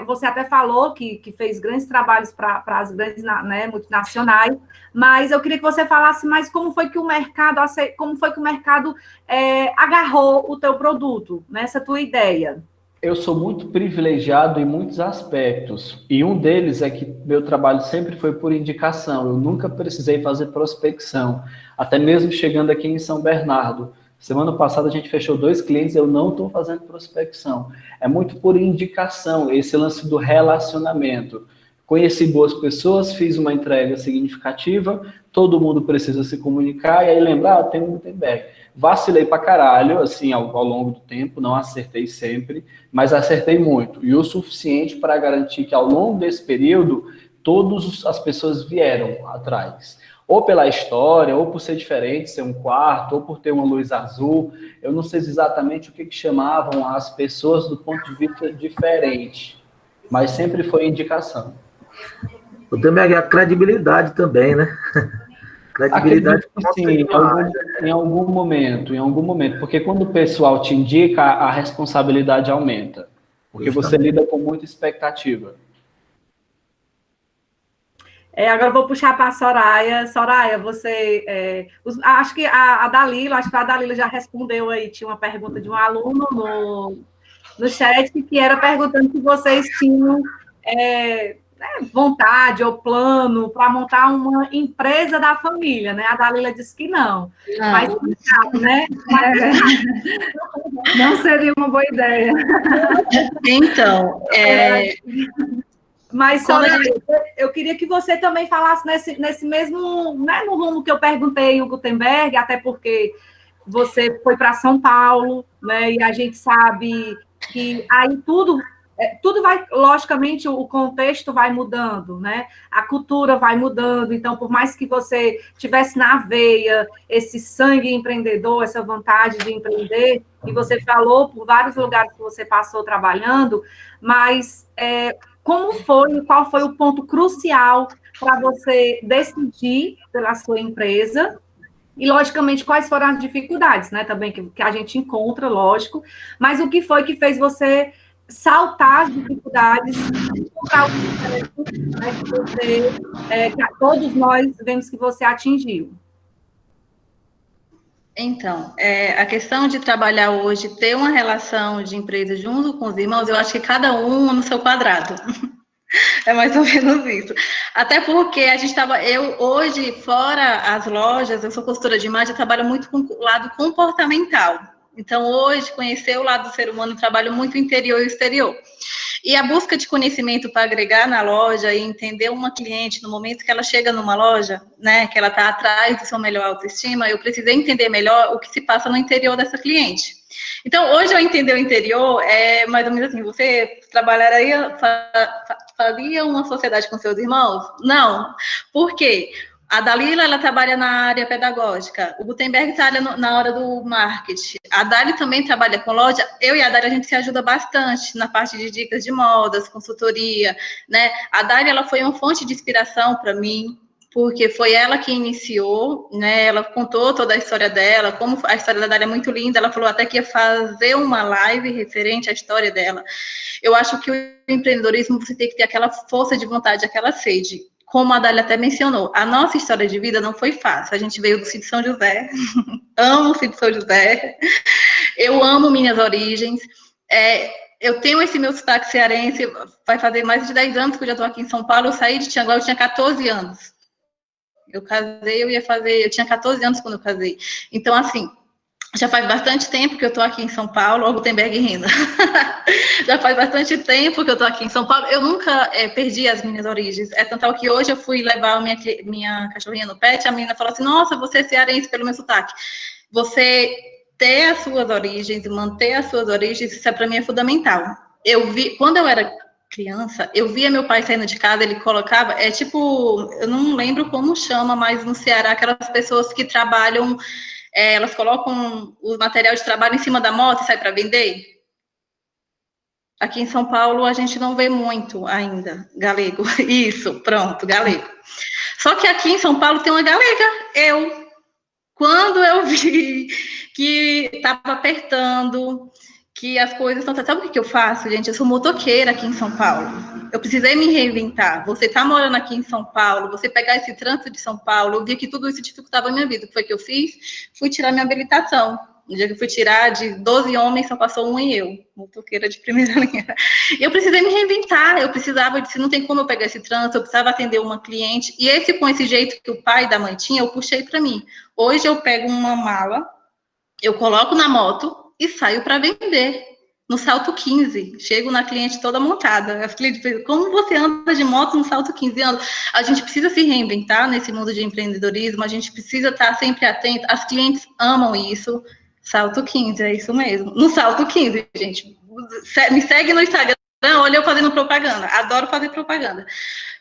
você até falou que fez grandes trabalhos para as grandes, né, multinacionais, mas eu queria que você falasse mais como foi que o mercado agarrou o teu produto, nessa tua ideia. Eu sou muito privilegiado em muitos aspectos, e um deles é que meu trabalho sempre foi por indicação, eu nunca precisei fazer prospecção, até mesmo chegando aqui em São Bernardo. Semana passada a gente fechou 2 clientes, eu não estou fazendo prospecção, é muito por indicação, esse lance do relacionamento. Conheci boas pessoas, fiz uma entrega significativa, todo mundo precisa se comunicar, e aí lembrar, tem um Gutenberg. Vacilei pra caralho, assim, ao longo do tempo, não acertei sempre, mas acertei muito. E o suficiente para garantir que ao longo desse período, todas as pessoas vieram atrás. Ou pela história, ou por ser diferente, ser um quarto, ou por ter uma luz azul. Eu não sei exatamente o que chamavam as pessoas do ponto de vista diferente, mas sempre foi indicação. O tema é a credibilidade também, né? Credibilidade. Sim, em algum momento, porque quando o pessoal te indica, a responsabilidade aumenta, porque você lida com muita expectativa. Agora eu vou puxar para a Soraya. Soraya, você... acho que a Dalila já respondeu aí, tinha uma pergunta de um aluno no chat, que era perguntando se vocês tinham vontade ou plano para montar uma empresa da família, né? A Dalila disse que não. Mas, né? Não seria uma boa ideia. Então, mas, Soraya, eu queria que você também falasse nesse mesmo, né, no rumo que eu perguntei o Gutenberg, até porque você foi para São Paulo, né? E a gente sabe que aí tudo vai, logicamente, o contexto vai mudando, né? A cultura vai mudando, então, por mais que você tivesse na veia esse sangue empreendedor, essa vontade de empreender, e você falou por vários lugares que você passou trabalhando, mas qual foi o ponto crucial para você decidir pela sua empresa E, logicamente, quais foram as dificuldades, né, também, que a gente encontra, lógico, mas o que foi que fez você saltar as dificuldades, encontrar o sucesso, né, que você, que todos nós vemos que você atingiu? Então, a questão de trabalhar hoje, ter uma relação de empresa junto com os irmãos, eu acho que cada um no seu quadrado. É mais ou menos isso. Até porque a gente estava, eu hoje, fora as lojas, eu sou consultora de imagem, eu trabalho muito com o lado comportamental. Então, hoje, conhecer o lado do ser humano, eu trabalho muito interior e exterior. E a busca de conhecimento para agregar na loja e entender uma cliente no momento que ela chega numa loja, né, que ela está atrás do seu melhor autoestima, eu precisei entender melhor o que se passa no interior dessa cliente. Então, hoje eu entender o interior é mais ou menos assim, você trabalharia, faria uma sociedade com seus irmãos? Não. Por quê? A Dalila, ela trabalha na área pedagógica, o Gutenberg trabalha na hora do marketing, a Dali também trabalha com loja, eu e a Dali a gente se ajuda bastante na parte de dicas de modas, consultoria, né? A Dali, ela foi uma fonte de inspiração para mim, porque foi ela que iniciou, né? Ela contou toda a história dela, como a história da Dali é muito linda, ela falou até que ia fazer uma live referente à história dela. Eu acho que o empreendedorismo, você tem que ter aquela força de vontade, aquela sede. Como a Dália até mencionou, a nossa história de vida não foi fácil. A gente veio do Sítio São José, amo o Sítio São José, eu amo minhas origens, eu tenho esse meu sotaque cearense, vai fazer mais de 10 anos que eu já estou aqui em São Paulo, eu saí de Tianguá, eu tinha 14 anos. Eu casei, eu tinha 14 anos quando eu casei. Então, assim, já faz bastante tempo que eu estou aqui em São Paulo, o Gutenberg rindo. Já faz bastante tempo que eu estou aqui em São Paulo. Eu nunca perdi as minhas origens. É tanto que hoje eu fui levar a minha cachorrinha no pet, a menina falou assim, nossa, você é cearense pelo meu sotaque. Você ter as suas origens e manter as suas origens, isso para mim é fundamental. Quando eu era criança, eu via meu pai saindo de casa, ele colocava, eu não lembro como chama, mas no Ceará, aquelas pessoas que trabalham... elas colocam o material de trabalho em cima da moto e sai para vender. Aqui em São Paulo a gente não vê muito ainda galego. Isso, pronto, galego. Só que aqui em São Paulo tem uma galega, quando eu vi que estava apertando, que as coisas estão... Sabe o que eu faço, gente? Eu sou motoqueira aqui em São Paulo. Eu precisei me reinventar. Você está morando aqui em São Paulo, você pegar esse trânsito de São Paulo, eu vi que tudo isso dificultava a minha vida. O que foi que eu fiz? Fui tirar minha habilitação. No dia que eu fui tirar, de 12 homens, só passou um e eu, motoqueira de primeira linha. Eu precisei me reinventar, eu precisava, se não tem como eu pegar esse trânsito, eu precisava atender uma cliente, e com esse jeito que o pai da mãe tinha, eu puxei para mim. Hoje eu pego uma mala, eu coloco na moto e saio para vender. No salto 15, chego na cliente toda montada. As clientes perguntam, como você anda de moto no salto 15 anos? A gente precisa se reinventar nesse mundo de empreendedorismo, a gente precisa estar sempre atento. As clientes amam isso. Salto 15, é isso mesmo. No salto 15, gente. Me segue no Instagram, olha eu fazendo propaganda. Adoro fazer propaganda.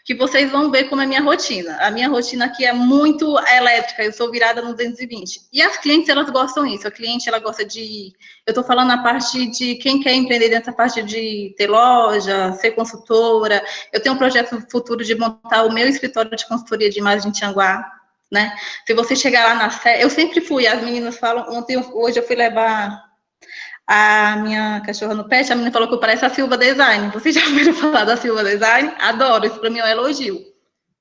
Que vocês vão ver como é a minha rotina. A minha rotina aqui é muito elétrica, eu sou virada no 220. E as clientes, elas gostam disso. A cliente, ela gosta de... Eu estou falando na parte de quem quer empreender dentro da parte de ter loja, ser consultora. Eu tenho um projeto futuro de montar o meu escritório de consultoria de imagem em Tianguá, né? Se você chegar lá na Sé, eu sempre fui, as meninas falam, hoje eu fui levar a minha cachorra no pet, a menina falou que eu pareço a Silva Design. Vocês já ouviram falar da Silva Design? Adoro, isso para mim é um elogio.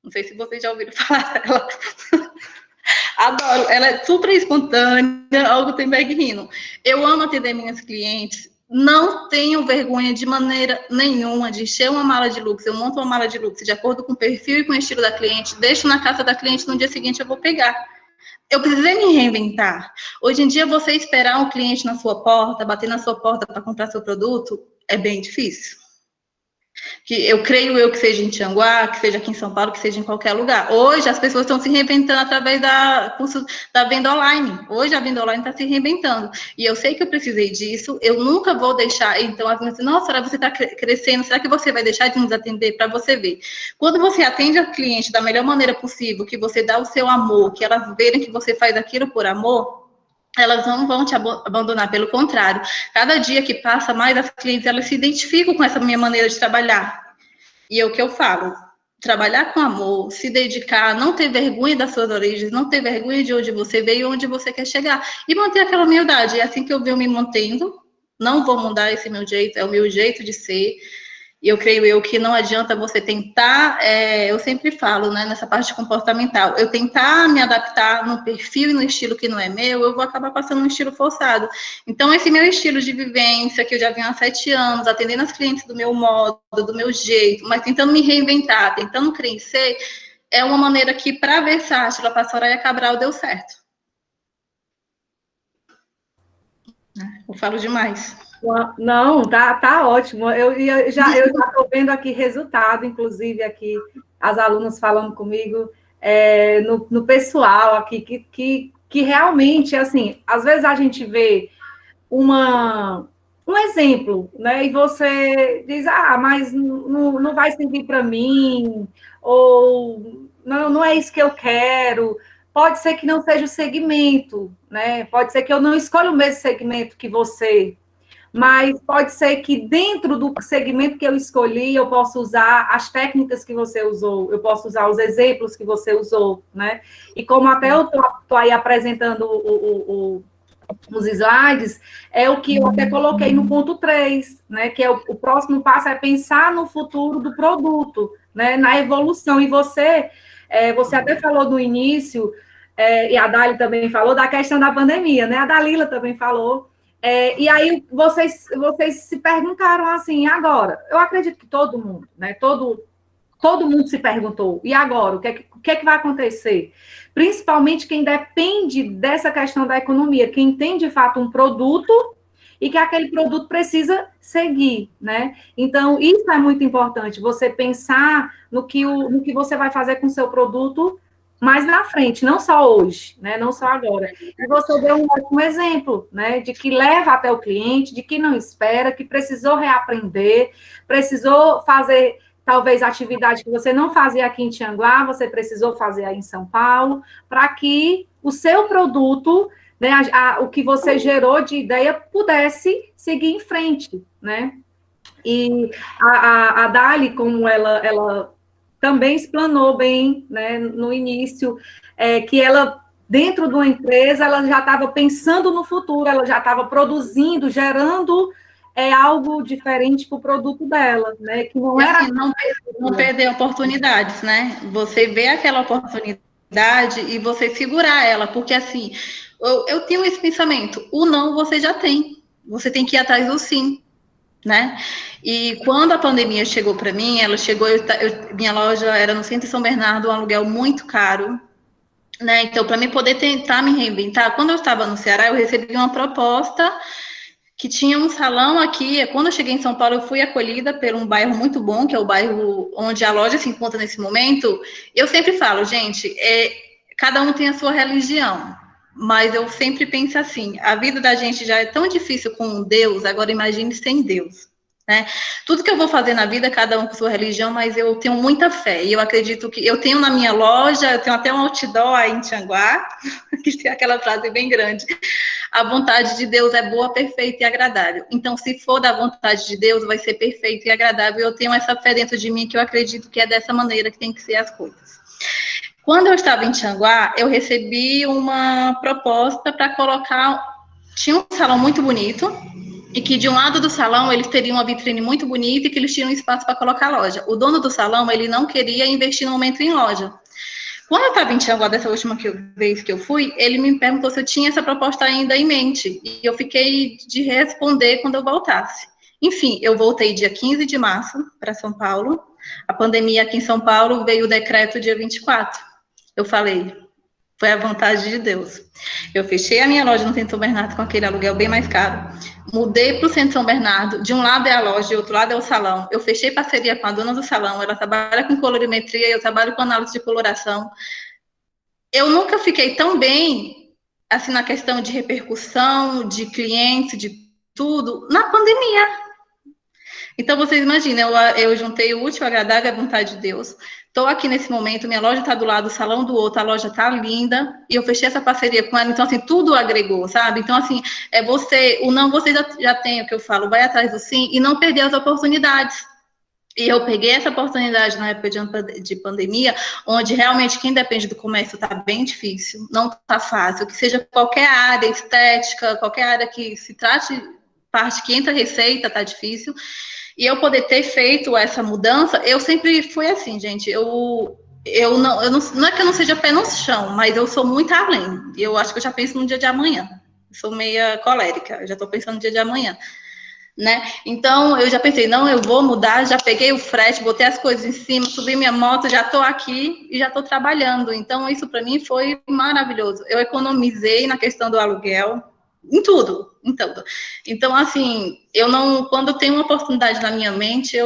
Não sei se vocês já ouviram falar dela. Adoro, ela é super espontânea, algo tem bag rindo. Eu amo atender minhas clientes, não tenho vergonha de maneira nenhuma de encher uma mala de luxo. Eu monto uma mala de luxo de acordo com o perfil e com o estilo da cliente, deixo na casa da cliente, no dia seguinte eu vou pegar. Eu precisei me reinventar. Hoje em dia, você esperar um cliente na sua porta, bater na sua porta para comprar seu produto, é bem difícil. Que eu creio que seja em Tianguá, que seja aqui em São Paulo, que seja em qualquer lugar. Hoje, as pessoas estão se reinventando através da venda online. Hoje, a venda online está se reinventando. E eu sei que eu precisei disso, eu nunca vou deixar... Então, as pessoas dizem, nossa, você está crescendo, será que você vai deixar de nos atender? Para você ver. Quando você atende a cliente da melhor maneira possível, que você dá o seu amor, que elas verem que você faz aquilo por amor, elas não vão te abandonar, pelo contrário. Cada dia que passa, mais as clientes, elas se identificam com essa minha maneira de trabalhar. E é o que eu falo. trabalhar com amor, se dedicar, não ter vergonha das suas origens, não ter vergonha de onde você veio e onde você quer chegar. E manter aquela humildade. É assim que eu venho me mantendo. Não vou mudar esse meu jeito, é o meu jeito de ser. E eu creio que não adianta você tentar, eu sempre falo, né, nessa parte comportamental, eu tentar me adaptar no perfil e no estilo que não é meu, eu vou acabar passando um estilo forçado. Então, esse meu estilo de vivência, que eu já venho há 7 anos, atendendo as clientes do meu modo, do meu jeito, mas tentando me reinventar, tentando crescer, é uma maneira que, para a Versátil, a Soraya Cabral deu certo. Eu falo demais. Não, tá ótimo. Eu já estou vendo aqui resultado, inclusive aqui as alunas falando comigo no pessoal aqui, que realmente, assim, às vezes a gente vê um exemplo, né? E você diz, mas não vai servir para mim, ou não é isso que eu quero. Pode ser que não seja o segmento, né? Pode ser que eu não escolha o mesmo segmento que você, mas pode ser que dentro do segmento que eu escolhi, eu possa usar as técnicas que você usou, eu posso usar os exemplos que você usou, né? E como até eu estou aí apresentando os slides, é o que eu até coloquei no ponto 3, né? Que é o próximo passo é pensar no futuro do produto, né? Na evolução. E você até falou no início, e a Dali também falou, da questão da pandemia, né? A Dalila também falou. E aí vocês se perguntaram assim, agora, eu acredito que todo mundo, né? Todo mundo se perguntou, e agora? O que é que vai acontecer? Principalmente quem depende dessa questão da economia, quem tem, de fato, um produto e que aquele produto precisa seguir, né? Então, isso é muito importante, você pensar no que você vai fazer com o seu produto mais na frente, não só hoje, né? Não só agora. E você deu um ótimo exemplo, né? De que leva até o cliente, de que não espera, que precisou reaprender, precisou fazer talvez atividade que você não fazia aqui em Tianguá, você precisou fazer aí em São Paulo, para que o seu produto, né, o que você gerou de ideia, pudesse seguir em frente, né? E a Dali, como ela também explanou bem, né, no início, que ela, dentro de uma empresa, ela já estava pensando no futuro, ela já estava produzindo, gerando algo diferente para o produto dela, né? Que não era assim, não perder oportunidades, né? Você vê aquela oportunidade e você segurar ela, porque assim, eu tenho esse pensamento, o não você já tem, você tem que ir atrás do sim, né? E quando a pandemia chegou para mim, ela chegou, minha loja era no centro de São Bernardo, um aluguel muito caro, né? Então, para mim poder tentar me reinventar, quando eu estava no Ceará, eu recebi uma proposta que tinha um salão aqui. Quando eu cheguei em São Paulo, eu fui acolhida por um bairro muito bom, que é o bairro onde a loja se encontra nesse momento. Eu sempre falo, gente, cada um tem a sua religião, mas eu sempre penso assim, a vida da gente já é tão difícil com Deus, agora imagine sem Deus, né? Tudo que eu vou fazer na vida, cada um com sua religião, mas eu tenho muita fé, e eu acredito que eu tenho na minha loja, eu tenho até um outdoor aí em Tianguá, que tem aquela frase bem grande, a vontade de Deus é boa, perfeita e agradável. Então, se for da vontade de Deus, vai ser perfeito e agradável. Eu tenho essa fé dentro de mim, que eu acredito que é dessa maneira que tem que ser as coisas. Quando eu estava em Tianguá, eu recebi uma proposta para colocar... Tinha um salão muito bonito, e que de um lado do salão eles teriam uma vitrine muito bonita e que eles tinham espaço para colocar loja. O dono do salão, ele não queria investir no momento em loja. Quando eu estava em Tianguá, dessa última vez que eu fui, ele me perguntou se eu tinha essa proposta ainda em mente. E eu fiquei de responder quando eu voltasse. Enfim, eu voltei dia 15 de março para São Paulo. A pandemia aqui em São Paulo veio o decreto dia 24. Eu falei, foi a vontade de Deus. Eu fechei a minha loja no Centro São Bernardo com aquele aluguel bem mais caro. Mudei para o Centro São Bernardo. De um lado é a loja, de outro lado é o salão. Eu fechei parceria com a dona do salão. Ela trabalha com colorimetria, eu trabalho com análise de coloração. Eu nunca fiquei tão bem, assim, na questão de repercussão, de clientes, de tudo, na pandemia. Então, vocês imaginam, eu juntei o útil, agradável e a vontade de Deus. Estou aqui nesse momento, minha loja está do lado, o salão do outro, a loja está linda, e eu fechei essa parceria com ela, então, assim, tudo agregou, sabe? Então, assim, o não você já tem, o que eu falo, vai atrás do sim, e não perder as oportunidades. E eu peguei essa oportunidade na época de pandemia, onde realmente quem depende do comércio está bem difícil, não está fácil, que seja qualquer área estética, qualquer área que se trate, parte que entra receita, está difícil. E eu poder ter feito essa mudança, eu sempre fui assim, gente, não é que eu não seja pé no chão, mas eu sou muito além. Eu acho que eu já penso no dia de amanhã. Eu sou meia colérica, eu já estou pensando no dia de amanhã. Né? Então, eu já pensei, não, eu vou mudar, já peguei o frete, botei as coisas em cima, subi minha moto, já estou aqui e já estou trabalhando. Então, isso para mim foi maravilhoso. Eu economizei na questão do aluguel, em tudo. Então, assim, quando eu tenho uma oportunidade na minha mente,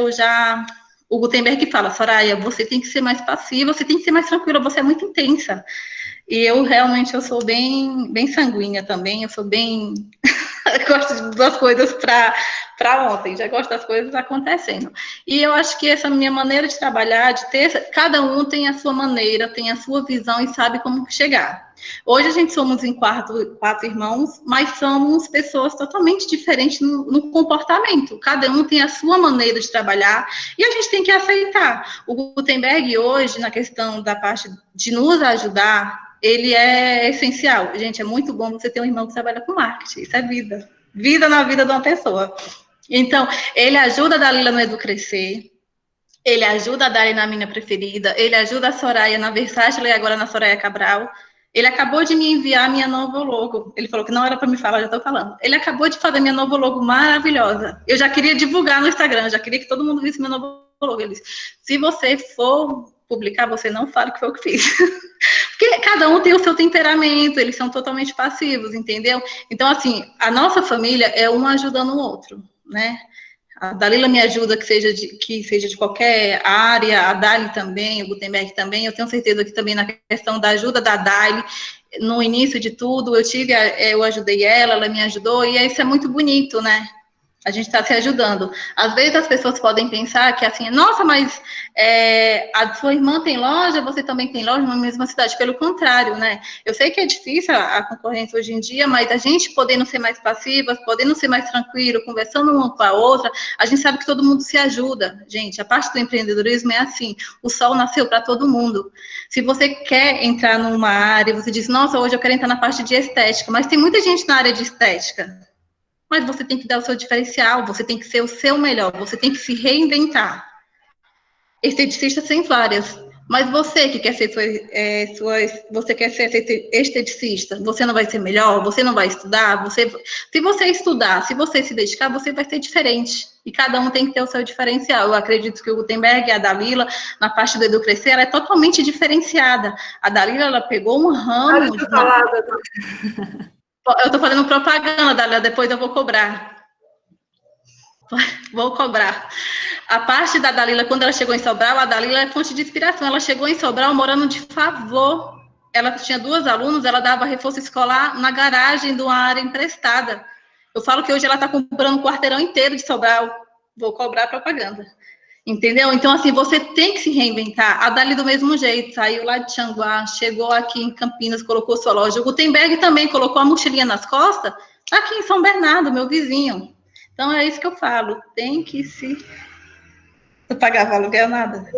o Gutenberg fala, Soraya, você tem que ser mais passiva, você tem que ser mais tranquila, você é muito intensa. E eu sou bem, bem sanguínea também, eu sou bem... Eu gosto das coisas para ontem, já gosto das coisas acontecendo. E eu acho que essa minha maneira de trabalhar, cada um tem a sua maneira, tem a sua visão e sabe como chegar. Hoje a gente somos em quatro irmãos, mas somos pessoas totalmente diferentes no comportamento. Cada um tem a sua maneira de trabalhar e a gente tem que aceitar. O Gutenberg hoje, na questão da parte de nos ajudar, ele é essencial. Gente, é muito bom você ter um irmão que trabalha com marketing. Isso é vida. Vida na vida de uma pessoa. Então, ele ajuda a Dalila no Educrescer, ele ajuda a Dali na Minha Preferida, ele ajuda a Soraya na Versátil e agora na Soraya Cabral. Ele acabou de me enviar minha nova logo. Ele falou que não era para me falar, já estou falando. Ele acabou de fazer minha nova logo maravilhosa. Eu já queria divulgar no Instagram, já queria que todo mundo visse minha nova logo. Ele disse, se você for publicar, você não fala que foi o que fiz. Porque cada um tem o seu temperamento, eles são totalmente passivos, entendeu? Então, assim, a nossa família é um ajudando o outro, né? A Dalila me ajuda que seja de qualquer área, a Dali também, o Gutenberg também. Eu tenho certeza que também na questão da ajuda da Dali, no início de tudo, eu ajudei ela me ajudou, e isso é muito bonito, né? A gente está se ajudando. Às vezes as pessoas podem pensar que assim, nossa, mas a sua irmã tem loja, você também tem loja na mesma cidade. Pelo contrário, né? Eu sei que é difícil a concorrência hoje em dia, mas a gente podendo ser mais passivas, podendo ser mais tranquilo, conversando uma com a outra, a gente sabe que todo mundo se ajuda. Gente, a parte do empreendedorismo é assim, o sol nasceu para todo mundo. Se você quer entrar numa área, você diz, nossa, hoje eu quero entrar na parte de estética, mas tem muita gente na área de estética. Mas você tem que dar o seu diferencial, você tem que ser o seu melhor, você tem que se reinventar. Esteticista tem várias, mas você que quer ser você quer ser esteticista, você não vai ser melhor, você não vai estudar, se você estudar, se você se dedicar, você vai ser diferente. E cada um tem que ter o seu diferencial. Eu acredito que o Gutenberg e a Dalila, na parte do Educrescer, ela é totalmente diferenciada. A Dalila, ela pegou um ramo... Eu estou fazendo propaganda, Dalila, depois eu vou cobrar. Vou cobrar. A parte da Dalila, quando ela chegou em Sobral, a Dalila é fonte de inspiração. Ela chegou em Sobral morando de favor. Ela tinha 2 alunos, ela dava reforço escolar na garagem de uma área emprestada. Eu falo que hoje ela está comprando um quarteirão inteiro de Sobral. Vou cobrar propaganda. Entendeu? Então, assim, você tem que se reinventar. A Dali do mesmo jeito, saiu lá de Tianguá, chegou aqui em Campinas, colocou sua loja. O Gutenberg também colocou a mochilinha nas costas, aqui em São Bernardo, meu vizinho. Então, é isso que eu falo, tem que se... Não pagava aluguel, nada?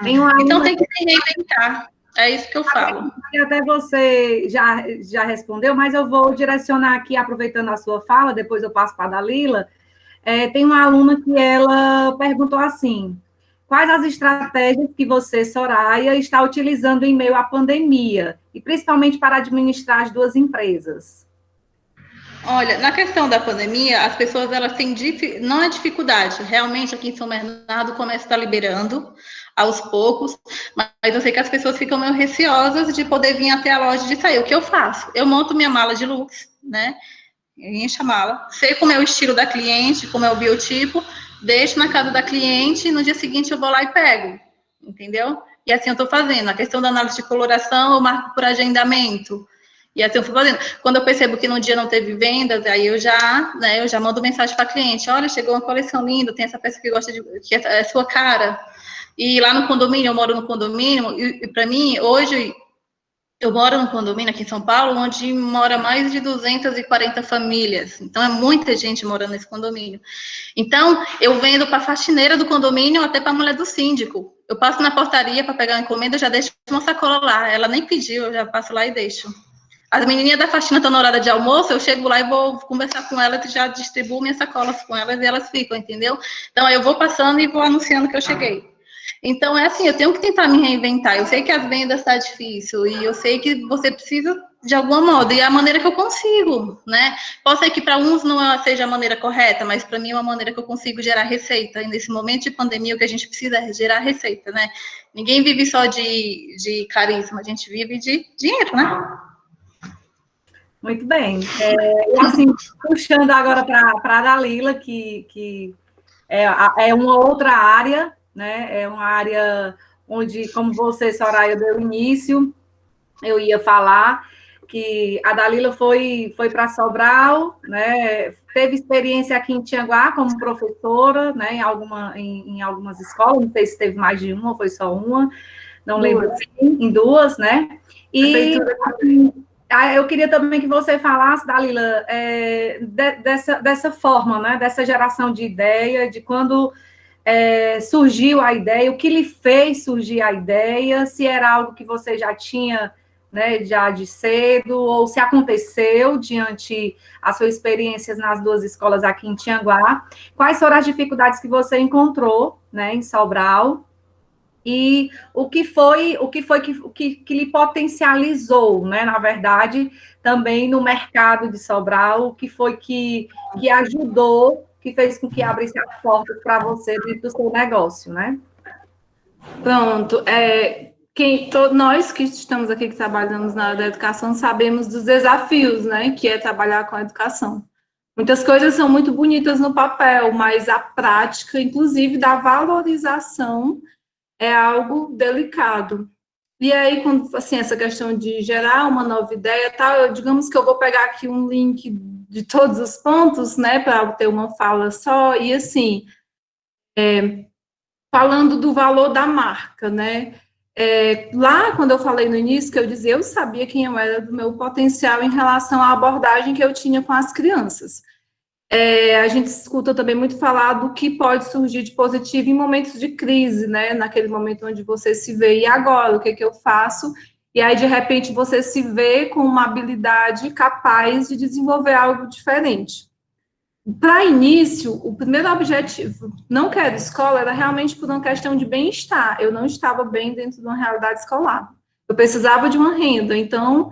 Então, tem que se reinventar. É isso que eu falo. Até você já respondeu, mas eu vou direcionar aqui, aproveitando a sua fala, depois eu passo para a Dalila. Tem uma aluna que ela perguntou assim, quais as estratégias que você, Soraya, está utilizando em meio à pandemia, e principalmente para administrar as 2 empresas? Olha, na questão da pandemia, as pessoas, elas têm, não é dificuldade, realmente aqui em São Bernardo o comércio está liberando aos poucos, mas eu sei que as pessoas ficam meio receosas de poder vir até a loja de sair. O que eu faço? Eu monto minha mala de luxo, né? Enche a mala, sei como é o estilo da cliente, como é o biotipo, deixo na casa da cliente e no dia seguinte eu vou lá e pego, entendeu? E assim eu estou fazendo. A questão da análise de coloração, eu marco por agendamento. E assim eu fui fazendo. Quando eu percebo que no dia não teve vendas, aí eu já mando mensagem para a cliente, olha, chegou uma coleção linda, tem essa peça que gosta que é sua cara. E lá no condomínio, eu moro no condomínio, e para mim, hoje... Eu moro num condomínio aqui em São Paulo, onde mora mais de 240 famílias. Então, é muita gente morando nesse condomínio. Então, eu vendo para a faxineira do condomínio, até para a mulher do síndico. Eu passo na portaria para pegar a encomenda, já deixo uma sacola lá. Ela nem pediu, eu já passo lá e deixo. As menininhas da faxina estão na hora de almoço, eu chego lá e vou conversar com elas, e já distribuo minhas sacolas com elas e elas ficam, entendeu? Então, eu vou passando e vou anunciando que eu cheguei. Então, é assim, eu tenho que tentar me reinventar. Eu sei que as vendas está difícil e eu sei que você precisa de alguma modo, e é a maneira que eu consigo, né? Pode ser que para uns não seja a maneira correta, mas para mim é uma maneira que eu consigo gerar receita. E nesse momento de pandemia, o que a gente precisa é gerar receita, né? Ninguém vive só de carisma, a gente vive de dinheiro, né? Muito bem. Assim, puxando agora para a Dalila, que é uma outra área, né? É uma área onde, como você, Soraya, deu início, eu ia falar que a Dalila foi para Sobral, né? Teve experiência aqui em Tianguá como professora, né? Em algumas escolas, não sei se teve mais de uma ou foi só uma, não lembro, em duas, né? E eu queria também que você falasse, Dalila, dessa forma, né? Dessa geração de ideia, de quando surgiu a ideia, o que lhe fez surgir a ideia, se era algo que você já tinha, né, já de cedo, ou se aconteceu diante as suas experiências nas duas escolas aqui em Tianguá, quais foram as dificuldades que você encontrou, né, em Sobral, e o que lhe potencializou, né, na verdade, também no mercado de Sobral, o que foi que ajudou, que fez com que abrisse as portas para você dentro do seu negócio, né? Pronto. Nós que estamos aqui, que trabalhamos na área da educação, sabemos dos desafios, né, que é trabalhar com a educação. Muitas coisas são muito bonitas no papel, mas a prática, inclusive da valorização, é algo delicado. E aí, quando, assim, essa questão de gerar uma nova ideia, tal, digamos que eu vou pegar aqui um link de todos os pontos, né, para ter uma fala só, e assim, falando do valor da marca, né, lá, quando eu falei no início, que eu dizia, eu sabia quem eu era do meu potencial em relação à abordagem que eu tinha com as crianças. A gente escuta também muito falar do que pode surgir de positivo em momentos de crise, né? Naquele momento onde você se vê, e agora, o que eu faço? E aí, de repente, você se vê com uma habilidade capaz de desenvolver algo diferente. Para início, o primeiro objetivo, não quero escola, era realmente por uma questão de bem-estar. Eu não estava bem dentro de uma realidade escolar. Eu precisava de uma renda, então...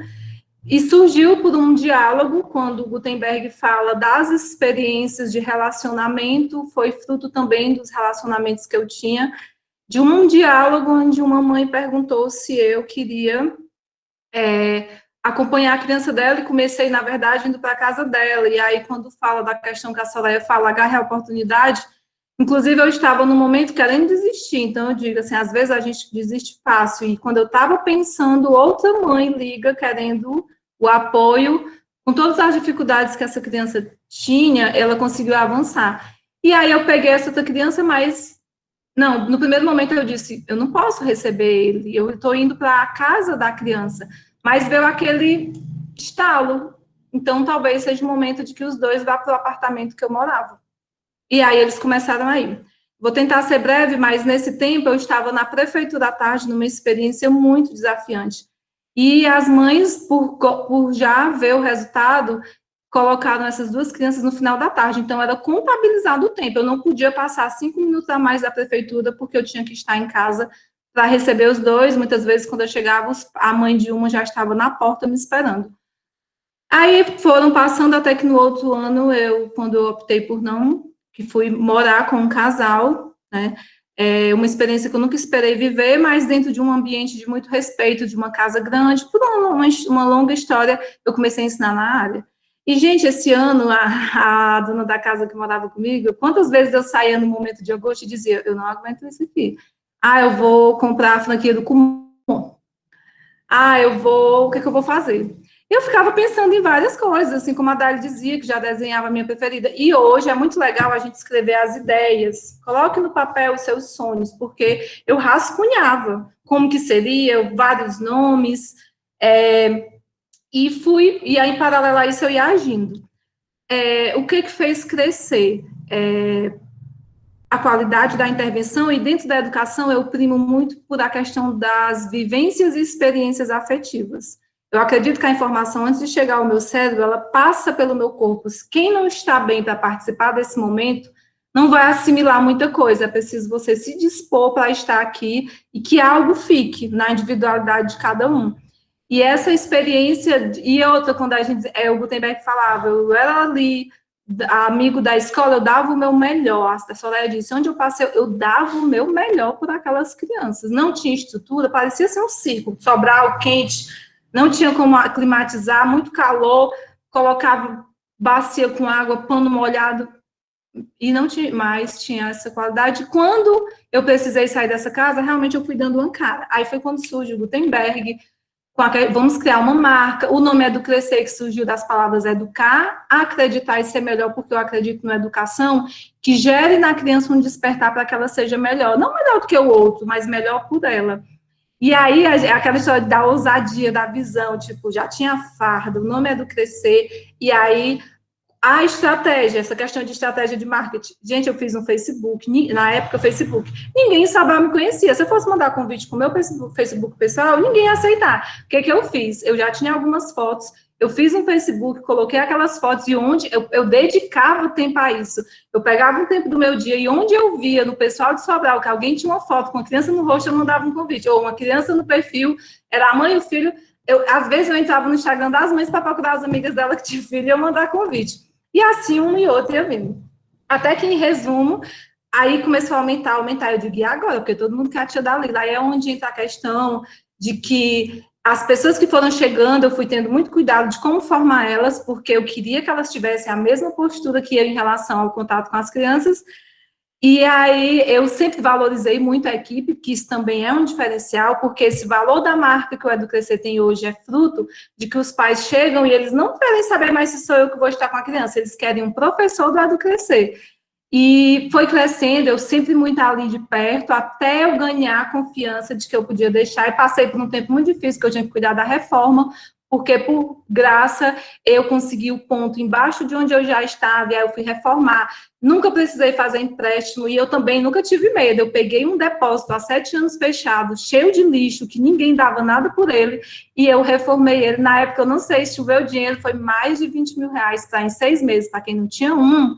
E surgiu por um diálogo, quando o Gutenberg fala das experiências de relacionamento, foi fruto também dos relacionamentos que eu tinha, de um diálogo onde uma mãe perguntou se eu queria acompanhar a criança dela, e comecei, na verdade, indo para a casa dela. E aí, quando fala da questão que a Soraya fala, agarre a oportunidade, inclusive eu estava no momento querendo desistir, então eu digo assim, às vezes a gente desiste fácil, e quando eu estava pensando, outra mãe liga querendo o apoio, com todas as dificuldades que essa criança tinha, ela conseguiu avançar. E aí eu peguei essa outra criança, mas, não, no primeiro momento eu disse, eu não posso receber ele, eu estou indo para a casa da criança, mas veio aquele estalo, então talvez seja o momento de que os dois vá para o apartamento que eu morava. E aí eles começaram a ir. Vou tentar ser breve, mas nesse tempo eu estava na prefeitura à tarde, numa experiência muito desafiante. E as mães, por já ver o resultado, colocaram essas duas crianças no final da tarde. Então, era contabilizado o tempo. Eu não podia passar 5 minutos a mais da prefeitura, porque eu tinha que estar em casa para receber os dois. Muitas vezes, quando eu chegava, a mãe de uma já estava na porta me esperando. Aí, foram passando até que no outro ano, quando eu optei por não, que fui morar com um casal, né? Uma experiência que eu nunca esperei viver, mas dentro de um ambiente de muito respeito, de uma casa grande, por uma longa história, eu comecei a ensinar na área. E, gente, esse ano, a dona da casa que morava comigo, quantas vezes eu saía no momento de agosto e dizia, eu não aguento isso aqui. Eu vou comprar a franquia do Kumon. O que eu vou fazer? Eu ficava pensando em várias coisas, assim como a Dali dizia, que já desenhava a minha preferida. E hoje é muito legal a gente escrever as ideias. Coloque no papel os seus sonhos, porque eu rascunhava como que seria, vários nomes. E aí, em paralelo a isso, eu ia agindo. O que fez crescer? A qualidade da intervenção, e dentro da educação eu primo muito por a questão das vivências e experiências afetivas. Eu acredito que a informação, antes de chegar ao meu cérebro, ela passa pelo meu corpo. Quem não está bem para participar desse momento, não vai assimilar muita coisa, é preciso você se dispor para estar aqui e que algo fique na individualidade de cada um. E essa experiência, e outra, quando a gente, o Gutenberg falava, eu era ali, amigo da escola, eu dava o meu melhor, a Soraya disse, onde eu passei, eu dava o meu melhor por aquelas crianças, não tinha estrutura, parecia ser um circo, Sobral, quente, não tinha como climatizar, muito calor, colocava bacia com água, pano molhado, e não tinha mais, tinha essa qualidade. Quando eu precisei sair dessa casa, realmente eu fui dando uma cara, aí foi quando surge o Gutenberg, vamos criar uma marca, o nome Educrescer, que surgiu das palavras educar, acreditar e ser melhor, porque eu acredito na educação, que gere na criança um despertar para que ela seja melhor, não melhor do que o outro, mas melhor por ela. E aí, aquela história da ousadia, da visão, tipo, já tinha farda, o nome Educrescer, e aí a estratégia, essa questão de estratégia de marketing. Gente, eu fiz um Facebook, na época Facebook, ninguém sabia, me conhecia. Se eu fosse mandar convite com o meu Facebook pessoal, ninguém ia aceitar. O que eu fiz? Eu já tinha algumas fotos, eu fiz um Facebook, coloquei aquelas fotos e onde eu dedicava tempo a isso. Eu pegava um tempo do meu dia e onde eu via no pessoal de Sobral que alguém tinha uma foto com uma criança no rosto, eu mandava um convite. Ou uma criança no perfil, era a mãe e o filho. Às vezes eu entrava no Instagram das mães para procurar as amigas dela que tinham filho e eu mandar convite. E assim, um e outro ia vindo. Até que, em resumo, aí começou a aumentar. Eu digo, e agora? Porque todo mundo quer a tia Dalila. Aí é onde entra a questão de que as pessoas que foram chegando, eu fui tendo muito cuidado de como formar elas, porque eu queria que elas tivessem a mesma postura que eu em relação ao contato com as crianças. E aí, eu sempre valorizei muito a equipe, que isso também é um diferencial, porque esse valor da marca que o Educrescer tem hoje é fruto de que os pais chegam e eles não querem saber mais se sou eu que vou estar com a criança, eles querem um professor do Educrescer. E foi crescendo, eu sempre muito ali de perto, até eu ganhar a confiança de que eu podia deixar, e passei por um tempo muito difícil, que eu tinha que cuidar da reforma, porque, por graça, eu consegui o ponto embaixo de onde eu já estava, e aí eu fui reformar. Nunca precisei fazer empréstimo, e eu também nunca tive medo. Eu peguei um depósito há 7 anos fechado, cheio de lixo, que ninguém dava nada por ele, e eu reformei ele. Na época, eu não sei, se choveu dinheiro, foi mais de 20 mil reais para em 6 meses, para quem não tinha um.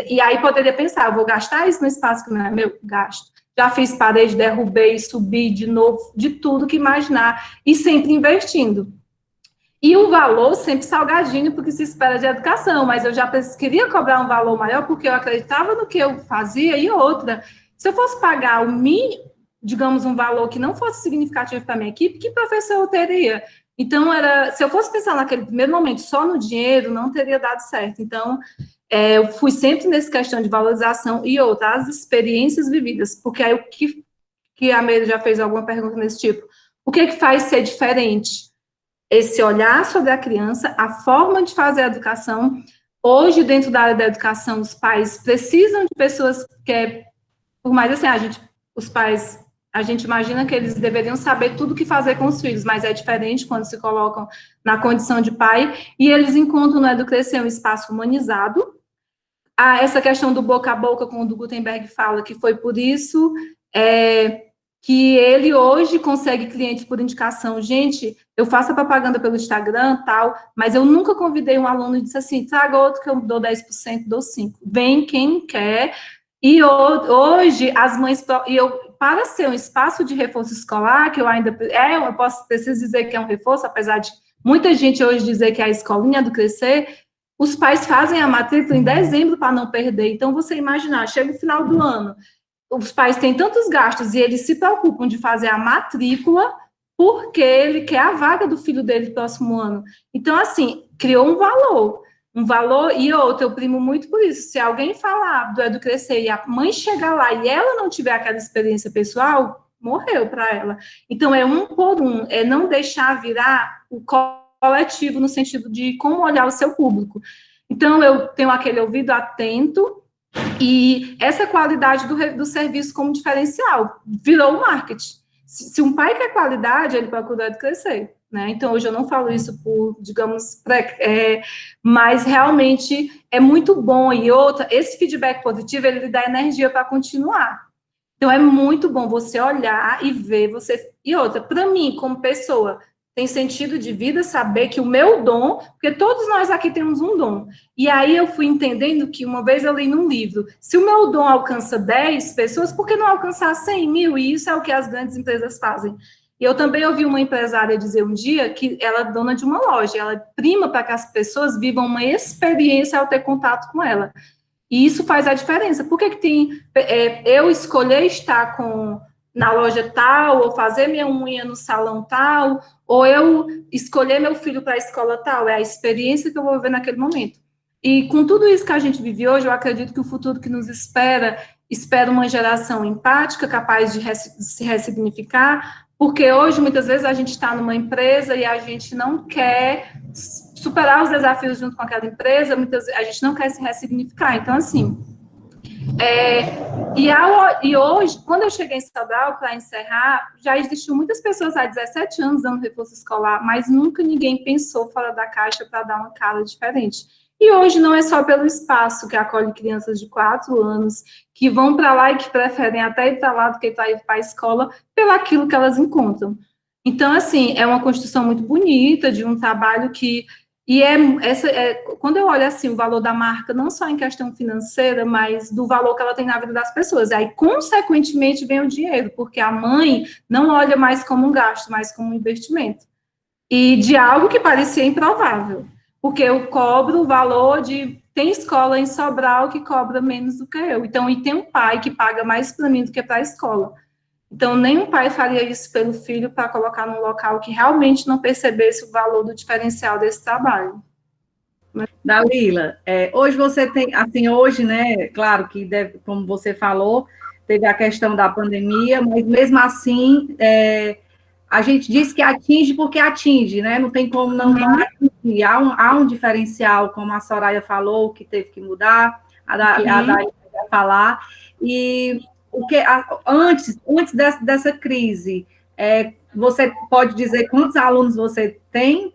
E aí poderia pensar, eu vou gastar isso no espaço que não é meu? Gasto. Já fiz parede, derrubei, subi de novo, de tudo que imaginar, e sempre investindo. E o valor sempre salgadinho, porque se espera de educação, mas eu já queria cobrar um valor maior, porque eu acreditava no que eu fazia, e outra, se eu fosse pagar o mínimo, digamos, um valor que não fosse significativo para a minha equipe, que professor eu teria? Então, se eu fosse pensar naquele primeiro momento só no dinheiro, não teria dado certo. Então, eu fui sempre nessa questão de valorização, e outra, as experiências vividas, porque aí o que a Meire já fez alguma pergunta nesse tipo, o que faz ser diferente? Esse olhar sobre a criança, a forma de fazer a educação. Hoje, dentro da área da educação, os pais precisam de pessoas que, por mais assim, os pais, a gente imagina que eles deveriam saber tudo o que fazer com os filhos, mas é diferente quando se colocam na condição de pai, e eles encontram no Educrescer um espaço humanizado. Essa questão do boca a boca, quando o Gutenberg fala que foi por isso, que ele hoje consegue clientes por indicação. Gente, eu faço a propaganda pelo Instagram, tal, mas eu nunca convidei um aluno e disse assim, traga outro que eu dou 10%, dou 5%. Vem quem quer. E hoje, as mães... para ser um espaço de reforço escolar, que eu ainda... preciso dizer que é um reforço, apesar de muita gente hoje dizer que é a escolinha do Crescer, os pais fazem a matrícula em dezembro para não perder. Então, você imaginar, chega o final do ano, os pais têm tantos gastos e eles se preocupam de fazer a matrícula porque ele quer a vaga do filho dele no próximo ano. Então, assim, criou um valor, e outro, eu primo muito por isso. Se alguém falar do Educrescer e a mãe chegar lá e ela não tiver aquela experiência pessoal, morreu para ela. Então, é um por um, é não deixar virar o coletivo no sentido de como olhar o seu público. Então, eu tenho aquele ouvido atento. E essa qualidade do serviço como diferencial virou o marketing. Se um pai quer qualidade, ele procura Educrescer. né? Então, hoje eu não falo isso por, digamos, mas realmente é muito bom. E outra, esse feedback positivo, ele dá energia para continuar. Então, é muito bom você olhar e ver você... E outra, para mim, como pessoa, tem sentido de vida saber que o meu dom, porque todos nós aqui temos um dom. E aí eu fui entendendo que uma vez eu li num livro, se o meu dom alcança 10 pessoas, por que não alcançar 100 mil? E isso é o que as grandes empresas fazem. E eu também ouvi uma empresária dizer um dia que ela é dona de uma loja, ela prima para que as pessoas vivam uma experiência ao ter contato com ela. E isso faz a diferença. Por que tem eu escolher estar na loja tal, ou fazer minha unha no salão tal, ou eu escolher meu filho para a escola tal? É a experiência que eu vou viver naquele momento. E com tudo isso que a gente vive hoje, eu acredito que o futuro que nos espera uma geração empática, capaz de se ressignificar, porque hoje, muitas vezes, a gente está numa empresa e a gente não quer superar os desafios junto com aquela empresa, muitas vezes a gente não quer se ressignificar. Então, assim, e hoje, quando eu cheguei em Sobral, para encerrar, já existiam muitas pessoas há 17 anos dando reforço escolar, mas nunca ninguém pensou fora da caixa para dar uma cara diferente. E hoje não é só pelo espaço que acolhe crianças de 4 anos, que vão para lá e que preferem até ir para lá do que para ir para a escola, pelo aquilo que elas encontram. Então, assim, é uma construção muito bonita, de um trabalho que... quando eu olho, assim, o valor da marca, não só em questão financeira, mas do valor que ela tem na vida das pessoas. Aí, consequentemente, vem o dinheiro, porque a mãe não olha mais como um gasto, mas como um investimento. E de algo que parecia improvável. Porque eu cobro o valor de... Tem escola em Sobral que cobra menos do que eu. Então, e tem um pai que paga mais para mim do que para a escola. Então, nenhum pai faria isso pelo filho para colocar num local que realmente não percebesse o valor do diferencial desse trabalho. Dalila, hoje você tem, assim, hoje, né, claro que, como você falou, teve a questão da pandemia, mas mesmo assim, a gente diz que atinge porque atinge, né? Não tem como não atingir. Há um diferencial, como a Soraya falou, que teve que mudar, a Dalila vai falar. E antes dessa crise, você pode dizer quantos alunos você tem,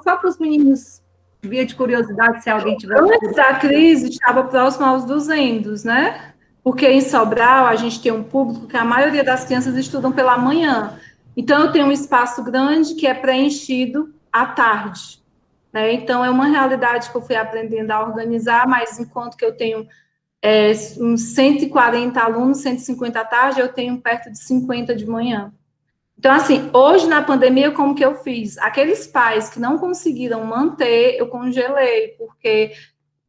só para os meninos, via de curiosidade, se alguém tiver... Antes da crise, estava próximo aos 200, né? Porque em Sobral, a gente tem um público que a maioria das crianças estudam pela manhã. Então, eu tenho um espaço grande que é preenchido à tarde, né? Então, é uma realidade que eu fui aprendendo a organizar, mas enquanto que eu tenho uns 140 alunos, 150 à tarde, eu tenho perto de 50 de manhã. Então, assim, hoje na pandemia, como que eu fiz? Aqueles pais que não conseguiram manter, eu congelei, porque,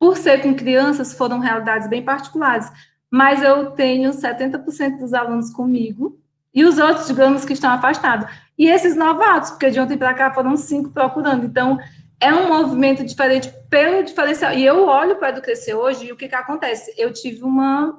por ser com crianças, foram realidades bem particulares, mas eu tenho 70% dos alunos comigo, e os outros, digamos, que estão afastados. E esses novatos, porque de ontem para cá foram 5 procurando. Então, é um movimento diferente pelo diferencial. E eu olho para o EduCrescer hoje e o que acontece? Eu tive uma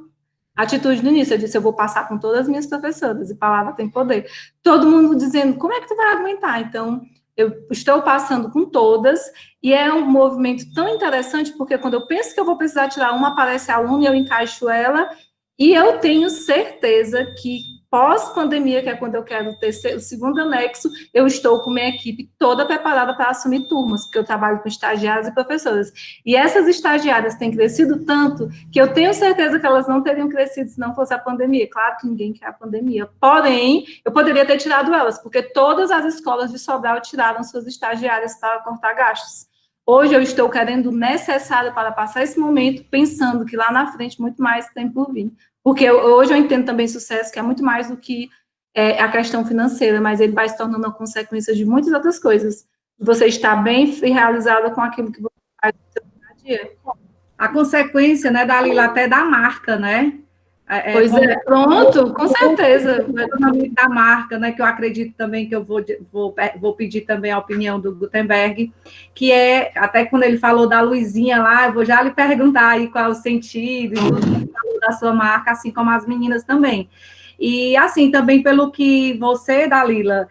atitude no início, eu disse, eu vou passar com todas as minhas professoras, e palavra tem poder. Todo mundo dizendo, como é que tu vai aguentar? Então, eu estou passando com todas, e é um movimento tão interessante, porque quando eu penso que eu vou precisar tirar uma, aparece a aluna, e eu encaixo ela, e eu tenho certeza que pós-pandemia, que é quando eu quero o segundo anexo, eu estou com minha equipe toda preparada para assumir turmas, porque eu trabalho com estagiários e professoras. E essas estagiárias têm crescido tanto que eu tenho certeza que elas não teriam crescido se não fosse a pandemia. Claro que ninguém quer a pandemia. Porém, eu poderia ter tirado elas, porque todas as escolas de Sobral tiraram suas estagiárias para cortar gastos. Hoje eu estou querendo o necessário para passar esse momento, pensando que lá na frente muito mais tem por vir. Porque hoje eu entendo também sucesso, que é muito mais do que a questão financeira, mas ele vai se tornando uma consequência de muitas outras coisas. Você está bem realizada com aquilo que você faz no seu dia a dia. A consequência, né, Dalila, até da marca, né? Pois é, pronto, com certeza. Da marca, né, que eu acredito também que eu vou pedir também a opinião do Gutenberg, que é, até quando ele falou da luzinha lá, eu vou já lhe perguntar aí qual é o sentido e tudo da sua marca, assim como as meninas também. E, assim, também pelo que você, Dalila,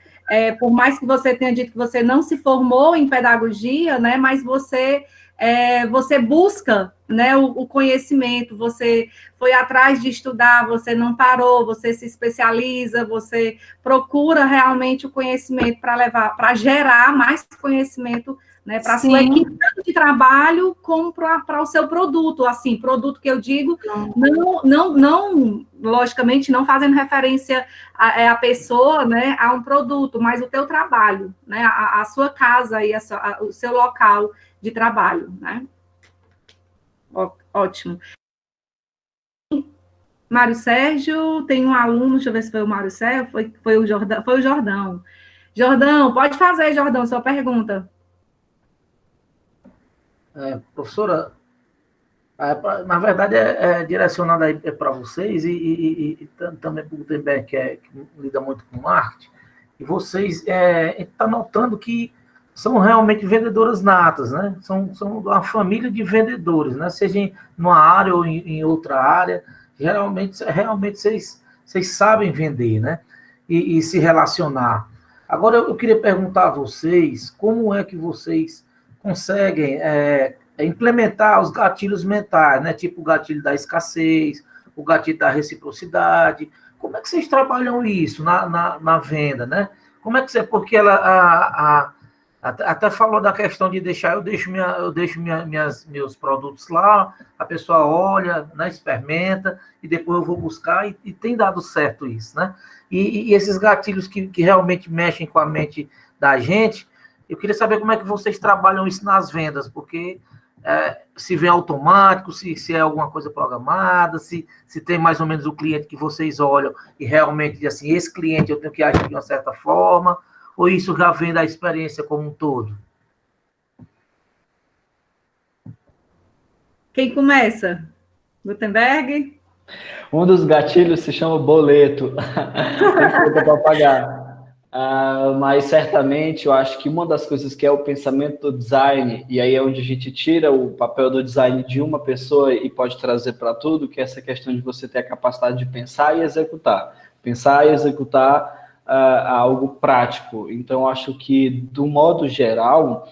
por mais que você tenha dito que você não se formou em pedagogia, né, mas você busca, né, o conhecimento, você foi atrás de estudar, você não parou, você se especializa, você procura realmente o conhecimento para gerar mais conhecimento, né, para a sua equipe de trabalho como para o seu produto, assim, produto que eu digo, não logicamente, não fazendo referência a pessoa, né, a um produto, mas o teu trabalho, né, a sua casa e o seu local de trabalho, né? Ótimo. Mário Sérgio, tem um aluno, deixa eu ver se foi o Mário Sérgio, foi o Jordão, foi o Jordão. Jordão, pode fazer, Jordão, sua pergunta. Professora, na verdade é direcionada para vocês e também para o Gutenberg, que lida muito com marketing, e vocês estão notando que são realmente vendedoras natas, né? São uma família de vendedores, né? Seja em uma área ou em outra área, realmente vocês sabem vender, né? E se relacionar. Agora, eu queria perguntar a vocês, como é que vocês conseguem implementar os gatilhos mentais, né? Tipo o gatilho da escassez, o gatilho da reciprocidade. Como é que vocês trabalham isso na venda, né? Como é que você... Porque ela... Até falou da questão de deixar, eu deixo meus produtos lá, a pessoa olha, né, experimenta, e depois eu vou buscar, e tem dado certo isso, né? E esses gatilhos que realmente mexem com a mente da gente, eu queria saber como é que vocês trabalham isso nas vendas, porque se vem automático, se é alguma coisa programada, se tem mais ou menos o cliente que vocês olham e realmente, assim, esse cliente eu tenho que agir de uma certa forma, ou isso já vem da experiência como um todo? Quem começa? Gutenberg? Um dos gatilhos se chama boleto. Tem conta para pagar. Mas certamente eu acho que uma das coisas que é o pensamento do design, e aí é onde a gente tira o papel do design de uma pessoa e pode trazer para tudo, que é essa questão de você ter a capacidade de pensar e executar. Pensar e executar algo prático. Então, acho que, do modo geral,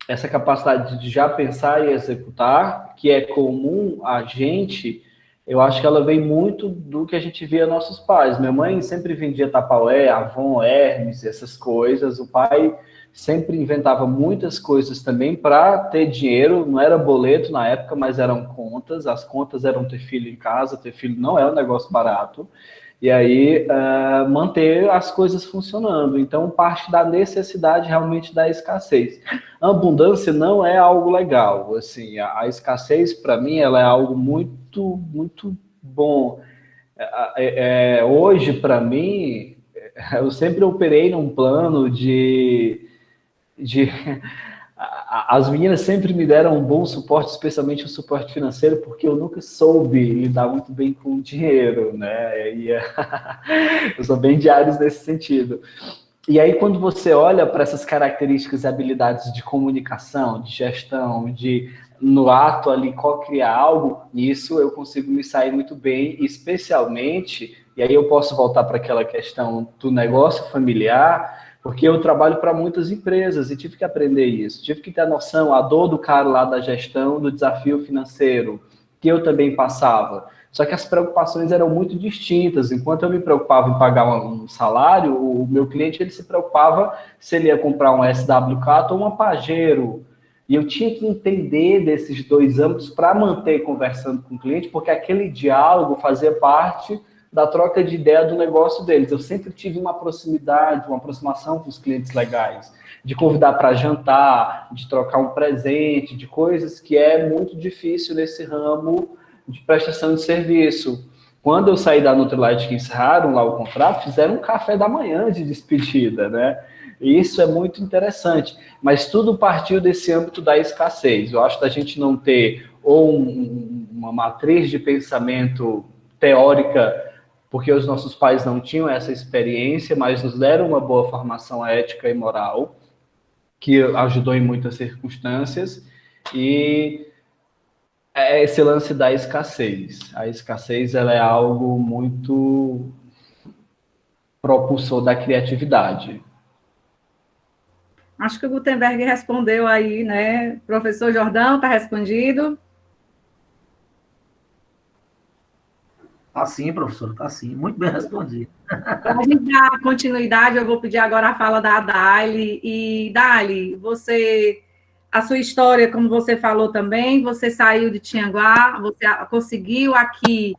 essa capacidade de já pensar e executar, que é comum a gente, eu acho que ela vem muito do que a gente via nossos pais. Minha mãe sempre vendia Tupperware, Avon, Hermes, essas coisas. O pai sempre inventava muitas coisas também para ter dinheiro. Não era boleto na época, mas eram contas. As contas eram ter filho em casa. Ter filho não é um negócio barato. E aí, manter as coisas funcionando. Então, parte da necessidade realmente da escassez. A abundância não é algo legal. Assim, a escassez, para mim, ela é algo muito, muito bom. Hoje, para mim, eu sempre operei num plano de as meninas sempre me deram um bom suporte, especialmente o suporte financeiro, porque eu nunca soube lidar muito bem com o dinheiro, né? Eu sou bem de Áries nesse sentido. E aí, quando você olha para essas características e habilidades de comunicação, de gestão, no ato ali, co-criar algo, nisso eu consigo me sair muito bem, especialmente, e aí eu posso voltar para aquela questão do negócio familiar, porque eu trabalho para muitas empresas e tive que aprender isso, tive que ter a noção, a dor do cara lá da gestão, do desafio financeiro, que eu também passava. Só que as preocupações eram muito distintas. Enquanto eu me preocupava em pagar um salário, o meu cliente ele se preocupava se ele ia comprar um SWK ou uma Pajero. E eu tinha que entender desses dois âmbitos para manter conversando com o cliente, porque aquele diálogo fazia parte da troca de ideia do negócio deles. Eu sempre tive uma proximidade, uma aproximação com os clientes legais, de convidar para jantar, de trocar um presente, de coisas que é muito difícil nesse ramo de prestação de serviço. Quando eu saí da Nutrilite, que encerraram lá o contrato, fizeram um café da manhã de despedida, né? E isso é muito interessante. Mas tudo partiu desse âmbito da escassez. Eu acho que a gente não ter ou uma matriz de pensamento teórica, porque os nossos pais não tinham essa experiência, mas nos deram uma boa formação ética e moral, que ajudou em muitas circunstâncias, e é esse lance da escassez. A escassez ela é algo muito propulsor da criatividade. Acho que o Gutenberg respondeu aí, né? Professor Jordão, está respondido? Tá sim, professor, tá sim. Muito bem respondido. Para a gente dar continuidade, eu vou pedir agora a fala da Dali. E, Dali, a sua história, como você falou também, você saiu de Tianguá, você conseguiu aqui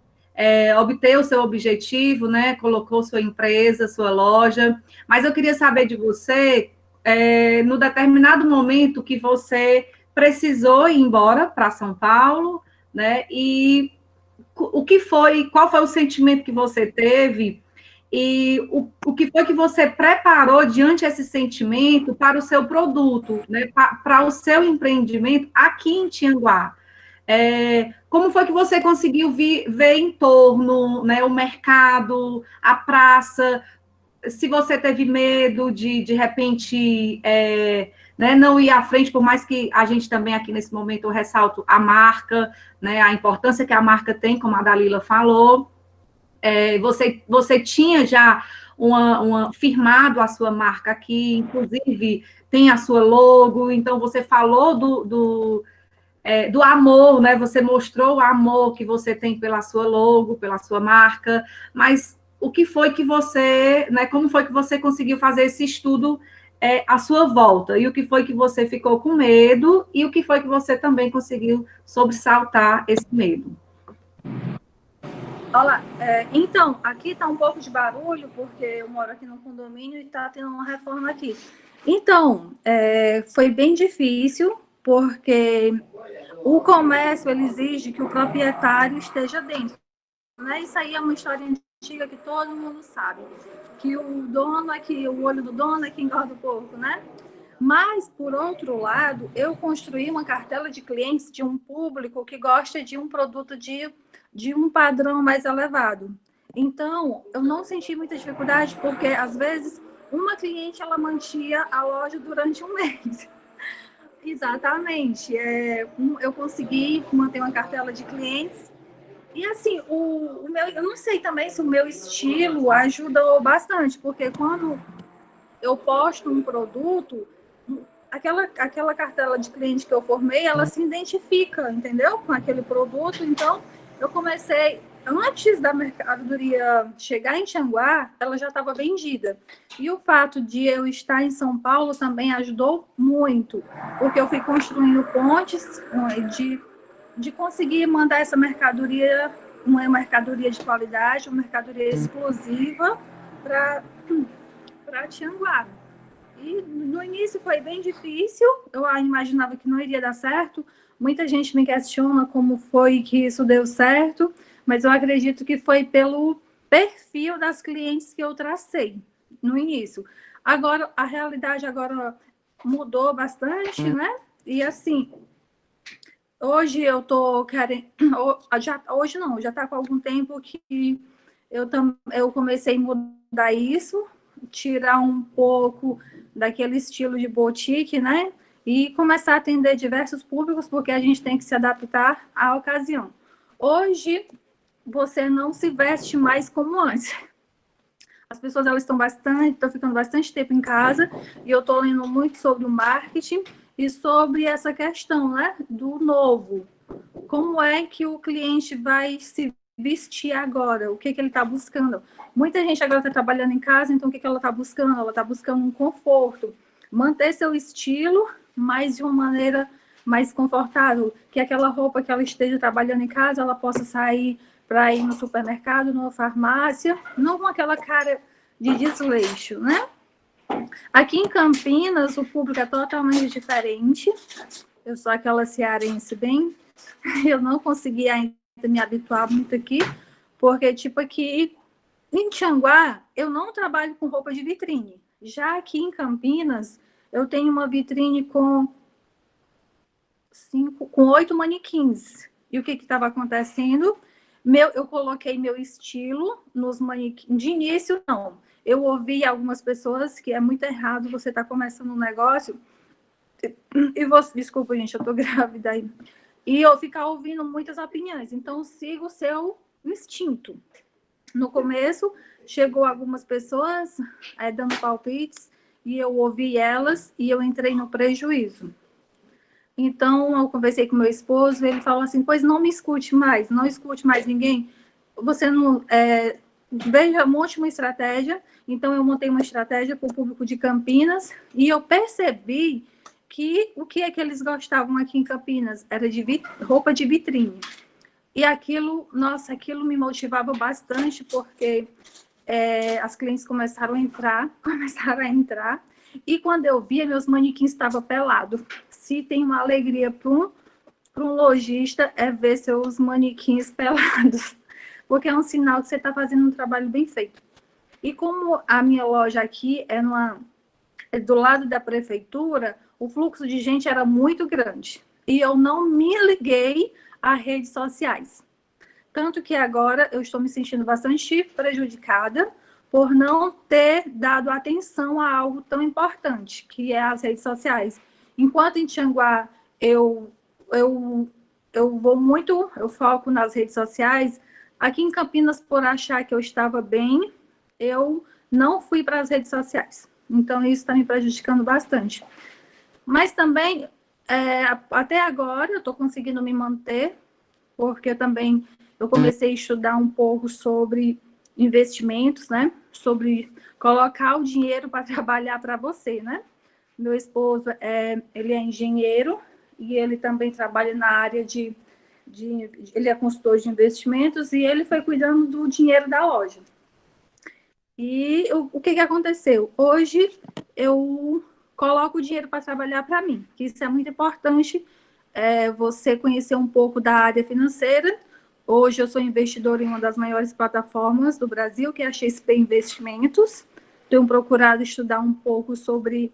obter o seu objetivo, né? Colocou sua empresa, sua loja. Mas eu queria saber de você, no determinado momento que você precisou ir embora para São Paulo, né? E qual foi o sentimento que você teve e o que foi que você preparou diante desse sentimento para o seu produto, né, para o seu empreendimento aqui em Tianguá? Como foi que você conseguiu ver em torno, né, o mercado, a praça? Se você teve medo de repente, né, não ir à frente, por mais que a gente também aqui nesse momento eu ressalto a marca, né, a importância que a marca tem, como a Dalila falou. Você tinha já firmado a sua marca aqui, inclusive tem a sua logo, então você falou do amor, né? Você mostrou o amor que você tem pela sua logo, pela sua marca, mas o que foi que você, né? Como foi que você conseguiu fazer esse estudo à sua volta? E o que foi que você ficou com medo? E o que foi que você também conseguiu sobressaltar esse medo? Olá, então, aqui está um pouco de barulho, porque eu moro aqui no condomínio e está tendo uma reforma aqui. Então, foi bem difícil, porque o comércio ele exige que o proprietário esteja dentro. Né? Isso aí é uma história antiga que todo mundo sabe, que o olho do dono é que engorda o porco, né? Mas, por outro lado, eu construí uma cartela de clientes de um público que gosta de um produto de um padrão mais elevado. Então, eu não senti muita dificuldade, porque, às vezes, uma cliente ela mantinha a loja durante um mês. Exatamente. Eu consegui manter uma cartela de clientes. E, assim, eu não sei também se o meu estilo ajudou bastante, porque quando eu posto um produto, aquela cartela de cliente que eu formei, ela se identifica, entendeu? Com aquele produto. Então, eu comecei, antes da mercadoria chegar em Tianguá, ela já estava vendida. E o fato de eu estar em São Paulo também ajudou muito, porque eu fui construindo pontes de conseguir mandar essa mercadoria, uma mercadoria de qualidade, uma mercadoria exclusiva para Tianguá. E no início foi bem difícil, eu imaginava que não iria dar certo. Muita gente me questiona como foi que isso deu certo, mas eu acredito que foi pelo perfil das clientes que eu tracei no início. Agora, a realidade agora mudou bastante, né? E assim, hoje eu tô querendo... Hoje não, já está com algum tempo que eu comecei a mudar isso, tirar um pouco daquele estilo de boutique, né? E começar a atender diversos públicos, porque a gente tem que se adaptar à ocasião. Hoje, você não se veste mais como antes. As pessoas elas estão ficando bastante tempo em casa, e eu estou lendo muito sobre o marketing e sobre essa questão, né, do novo. Como é que o cliente vai se vestir agora? O que ele está buscando? Muita gente agora está trabalhando em casa, então o que ela está buscando? Ela está buscando um conforto, manter seu estilo, mas de uma maneira mais confortável, que aquela roupa que ela esteja trabalhando em casa, ela possa sair para ir no supermercado, numa farmácia, não com aquela cara de desleixo, né? Aqui em Campinas, o público é totalmente diferente. Eu sou aquela cearense bem... Eu não consegui ainda me habituar muito aqui, porque, tipo, aqui em Tianguá, eu não trabalho com roupa de vitrine. Já aqui em Campinas, eu tenho uma vitrine com 8 manequins. E o que estava acontecendo? Eu coloquei meu estilo nos manequins. De início, não. Eu ouvi algumas pessoas que é muito errado você estar começando um negócio. E você... Desculpa, gente, eu tô grávida aí. E eu ficar ouvindo muitas opiniões. Então, siga o seu instinto. No começo, chegou algumas pessoas dando palpites, e eu ouvi elas e eu entrei no prejuízo. Então, eu conversei com meu esposo, ele falou assim, pois não me escute mais, não escute mais ninguém, você não... veja, monte uma estratégia. Então, eu montei uma estratégia para o público de Campinas e eu percebi que o que é que eles gostavam aqui em Campinas era de roupa de vitrine. E aquilo, nossa, aquilo me motivava bastante, porque as clientes começaram a entrar, e quando eu via, meus manequins estavam pelados. Se tem uma alegria para um lojista, é ver seus manequins pelados, porque é um sinal que você está fazendo um trabalho bem feito. E como a minha loja aqui é do lado da prefeitura, o fluxo de gente era muito grande. E eu não me liguei a redes sociais. Tanto que agora eu estou me sentindo bastante prejudicada por não ter dado atenção a algo tão importante, que é as redes sociais. Enquanto em Tianguá eu foco nas redes sociais, aqui em Campinas, por achar que eu estava bem, eu não fui para as redes sociais. Então, isso está me prejudicando bastante. Mas também, até agora, eu estou conseguindo me manter, porque também eu comecei a estudar um pouco sobre investimentos, né? Sobre colocar o dinheiro para trabalhar para você, né? Meu esposo, ele é engenheiro e ele também trabalha na área ele é consultor de investimentos e ele foi cuidando do dinheiro da loja. E o que aconteceu? Hoje eu coloco o dinheiro para trabalhar para mim, que isso é muito importante, você conhecer um pouco da área financeira. Hoje eu sou investidora em uma das maiores plataformas do Brasil, que é a XP Investimentos. Tenho procurado estudar um pouco sobre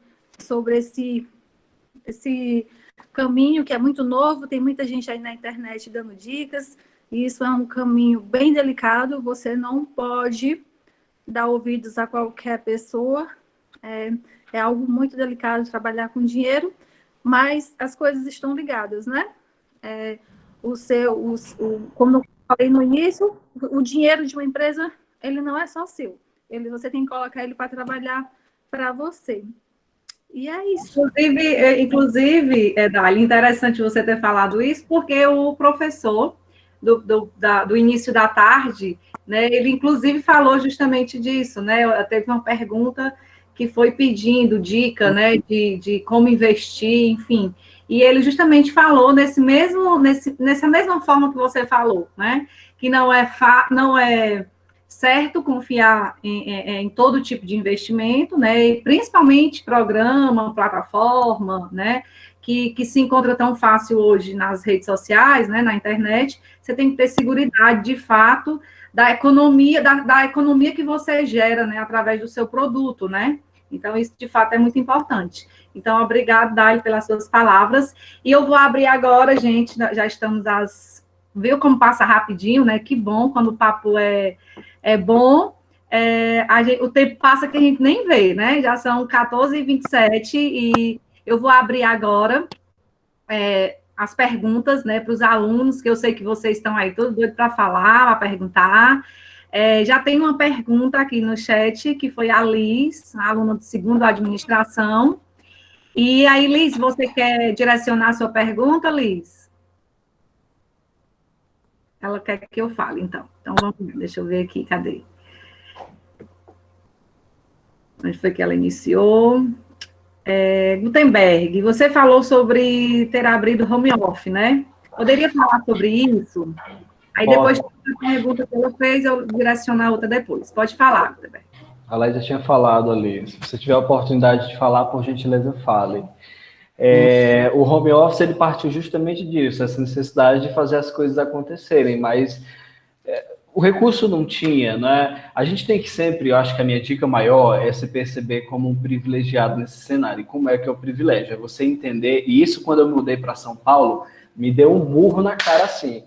esse caminho que é muito novo, tem muita gente aí na internet dando dicas, e isso é um caminho bem delicado, você não pode dar ouvidos a qualquer pessoa, é algo muito delicado trabalhar com dinheiro, mas as coisas estão ligadas, né? Como eu falei no início, o dinheiro de uma empresa, ele não é só seu, você tem que colocar ele para trabalhar para você. E é isso. Inclusive, Dali, interessante você ter falado isso, porque o professor do início da tarde, né, ele inclusive falou justamente disso, né? Teve uma pergunta que foi pedindo dica, né, de como investir, enfim. E ele justamente falou nessa mesma forma que você falou, né? Que não é certo confiar em todo tipo de investimento, né? E principalmente programa, plataforma, né? Que se encontra tão fácil hoje nas redes sociais, né? Na internet. Você tem que ter seguridade, de fato, da economia, da economia que você gera, né? Através do seu produto, né? Então, isso, de fato, é muito importante. Então, obrigado, Dali, pelas suas palavras. E eu vou abrir agora, gente, já estamos Viu como passa rapidinho, né? Que bom quando o papo é bom. O tempo passa que a gente nem vê, né? Já são 14h27 e eu vou abrir agora as perguntas, né, para os alunos, que eu sei que vocês estão aí todos doidos para falar, para perguntar. Já tem uma pergunta aqui no chat, que foi a Liz, a aluna do segundo administração. E aí, Liz, você quer direcionar a sua pergunta, Liz? Ela quer que eu fale, então. Então, vamos ver, deixa eu ver aqui, cadê? Onde foi que ela iniciou? Gutenberg, você falou sobre ter abrido home office, né? Poderia falar sobre isso? Aí depois da pergunta que ela fez, eu direcionar outra depois. Pode falar, Gutenberg. A Laísa tinha falado ali. Se você tiver a oportunidade de falar, por gentileza, fale. O home office, ele partiu justamente disso, essa necessidade de fazer as coisas acontecerem, mas o recurso não tinha, né? A gente tem que sempre, eu acho que a minha dica maior é se perceber como um privilegiado nesse cenário. E como é que é o privilégio? É você entender, e isso quando eu mudei para São Paulo, me deu um murro na cara assim,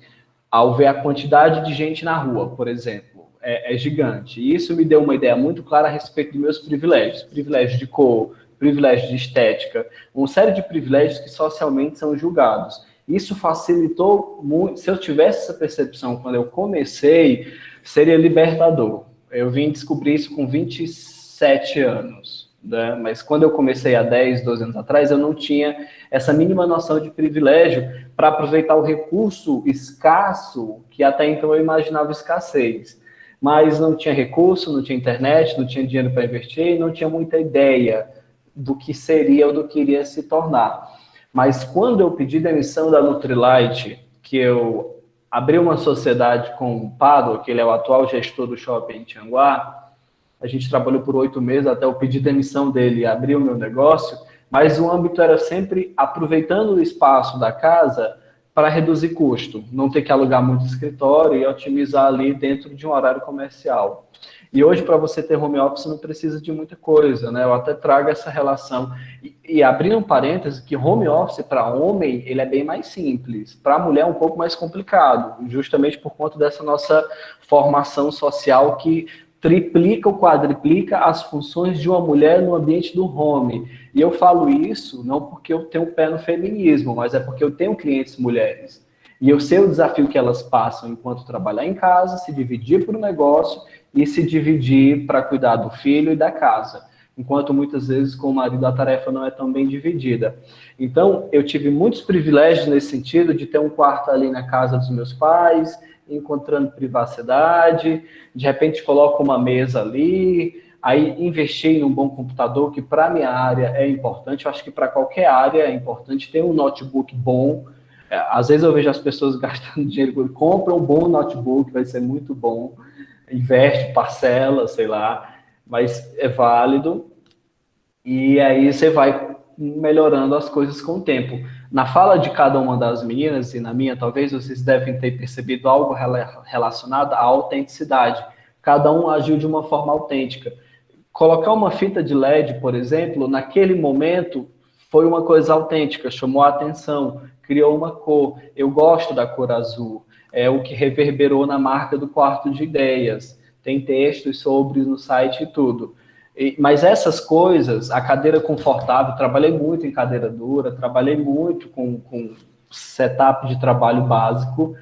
ao ver a quantidade de gente na rua, por exemplo, é gigante. E isso me deu uma ideia muito clara a respeito dos meus privilégios. Privilégio de cor, privilégio de estética, uma série de privilégios que socialmente são julgados. Isso facilitou muito. Se eu tivesse essa percepção quando eu comecei, seria libertador. Eu vim descobrir isso com 27 anos. né? Mas quando eu comecei há 10, 12 anos atrás, eu não tinha essa mínima noção de privilégio para aproveitar o recurso escasso que até então eu imaginava escassez. Mas não tinha recurso, não tinha internet, não tinha dinheiro para investir e não tinha muita ideia do que seria ou do que iria se tornar. Mas quando eu pedi demissão da Nutrilite, que eu abri uma sociedade com o Pado, que ele é o atual gestor do shopping em Tianguá, a gente trabalhou por 8 meses até eu pedir demissão dele e abrir o meu negócio, mas o âmbito era sempre aproveitando o espaço da casa para reduzir custo, não ter que alugar muito escritório e otimizar ali dentro de um horário comercial. E hoje, para você ter home office, não precisa de muita coisa, né? Eu até trago essa relação. E abrindo um parêntese, que home office para homem, ele é bem mais simples. Para mulher é um pouco mais complicado, justamente por conta dessa nossa formação social que triplica ou quadriplica as funções de uma mulher no ambiente do home. E eu falo isso não porque eu tenho um pé no feminismo, mas é porque eu tenho clientes mulheres. E eu sei o desafio que elas passam enquanto trabalhar em casa, se dividir para o negócio e se dividir para cuidar do filho e da casa. Enquanto muitas vezes com o marido a tarefa não é tão bem dividida. Então, eu tive muitos privilégios nesse sentido de ter um quarto ali na casa dos meus pais, encontrando privacidade, de repente coloco uma mesa ali, aí investi em um bom computador, que para a minha área é importante, eu acho que para qualquer área é importante ter um notebook bom. Às vezes eu vejo as pessoas gastando dinheiro, compra um bom notebook, vai ser muito bom, investe, parcela, sei lá, mas é válido, e aí você vai melhorando as coisas com o tempo. Na fala de cada uma das meninas, e na minha talvez, vocês devem ter percebido algo relacionado à autenticidade. Cada um agiu de uma forma autêntica. Colocar uma fita de LED, por exemplo, naquele momento, foi uma coisa autêntica, chamou a atenção, criou uma cor. Eu gosto da cor azul, é o que reverberou na marca do Quarto de Ideias. Tem textos sobre no site e tudo. Mas essas coisas, a cadeira confortável, trabalhei muito em cadeira dura, trabalhei muito com setup de trabalho básico,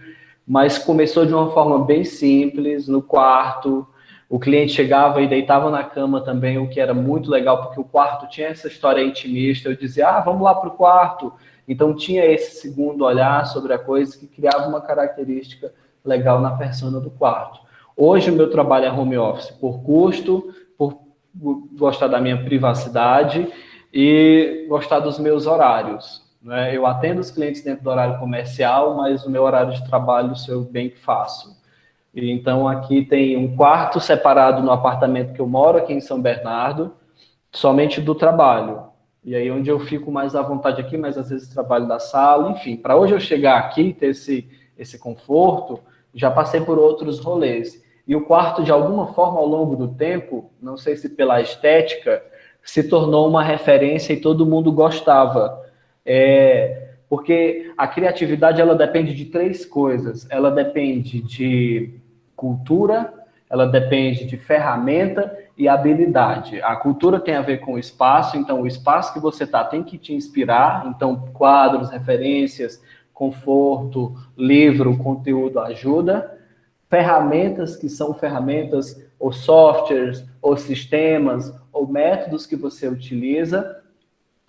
mas começou de uma forma bem simples, no quarto. O cliente chegava e deitava na cama também, o que era muito legal, porque o quarto tinha essa história intimista. Eu dizia, vamos lá para o quarto. Então tinha esse segundo olhar sobre a coisa que criava uma característica legal na persona do quarto. Hoje o meu trabalho é home office por custo, por gostar da minha privacidade e gostar dos meus horários, né? Eu atendo os clientes dentro do horário comercial, mas o meu horário de trabalho sou eu bem que faço. E então aqui tem um quarto separado no apartamento que eu moro, aqui em São Bernardo, somente do trabalho. E aí onde eu fico mais à vontade aqui, mas às vezes trabalho da sala, enfim. Para hoje eu chegar aqui e ter esse conforto, já passei por outros rolês. E o quarto, de alguma forma, ao longo do tempo, não sei se pela estética, se tornou uma referência e todo mundo gostava. Porque a criatividade, ela depende de 3 coisas. Ela depende de cultura, ela depende de ferramenta e habilidade. A cultura tem a ver com o espaço, então o espaço que você está tem que te inspirar, então quadros, referências, conforto, livro, conteúdo ajuda. Ferramentas que são ferramentas ou softwares, ou sistemas, ou métodos que você utiliza,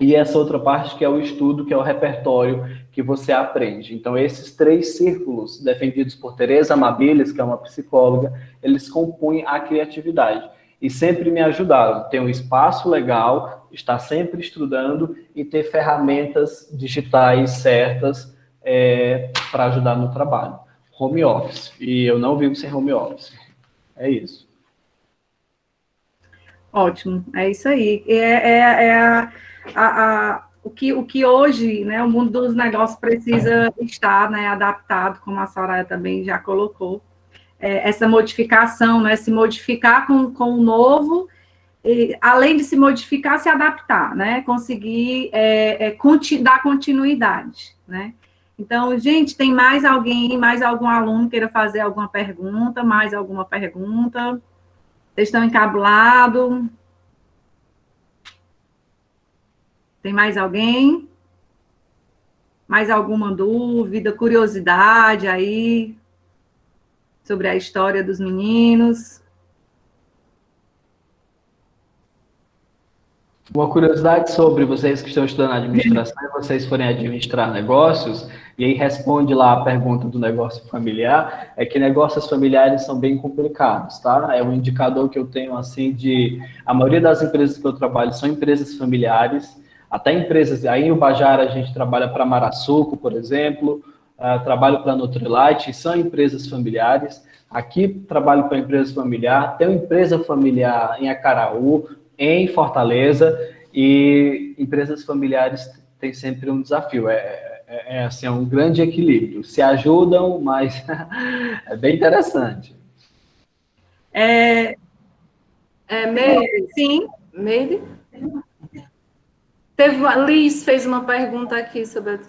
e essa outra parte que é o estudo, que é o repertório que você aprende. Então, esses 3 círculos, defendidos por Teresa Amabilis, que é uma psicóloga, eles compõem a criatividade. E sempre me ajudaram. Ter um espaço legal, estar sempre estudando e ter ferramentas digitais certas para ajudar no trabalho. Home office. E eu não vivo sem home office. É isso. Ótimo, é isso aí. O que hoje, né, o mundo dos negócios precisa estar, né, adaptado, como a Soraya também já colocou, essa modificação, né, se modificar com o novo, e, além de se modificar, se adaptar, né, conseguir dar continuidade, né. Então, gente, tem mais alguém, mais algum aluno queira fazer alguma pergunta, mais alguma pergunta? Vocês estão encabulados? Tem mais alguém? Mais alguma dúvida, curiosidade aí sobre a história dos meninos? Uma curiosidade sobre vocês que estão estudando administração e vocês forem administrar negócios, e aí responde lá a pergunta do negócio familiar, é que negócios familiares são bem complicados, tá? É um indicador que eu tenho, assim, a maioria das empresas que eu trabalho são empresas familiares, até empresas, aí em Ubajara a gente trabalha para Marassuco, por exemplo, trabalho para Nutrilite, são empresas familiares. Aqui trabalho para empresa familiar, tenho empresa familiar em Acaraú, em Fortaleza, e empresas familiares têm sempre um desafio, assim, é um grande equilíbrio, se ajudam, mas é bem interessante. Meire, Sim. Meire? Liz fez uma pergunta aqui sobre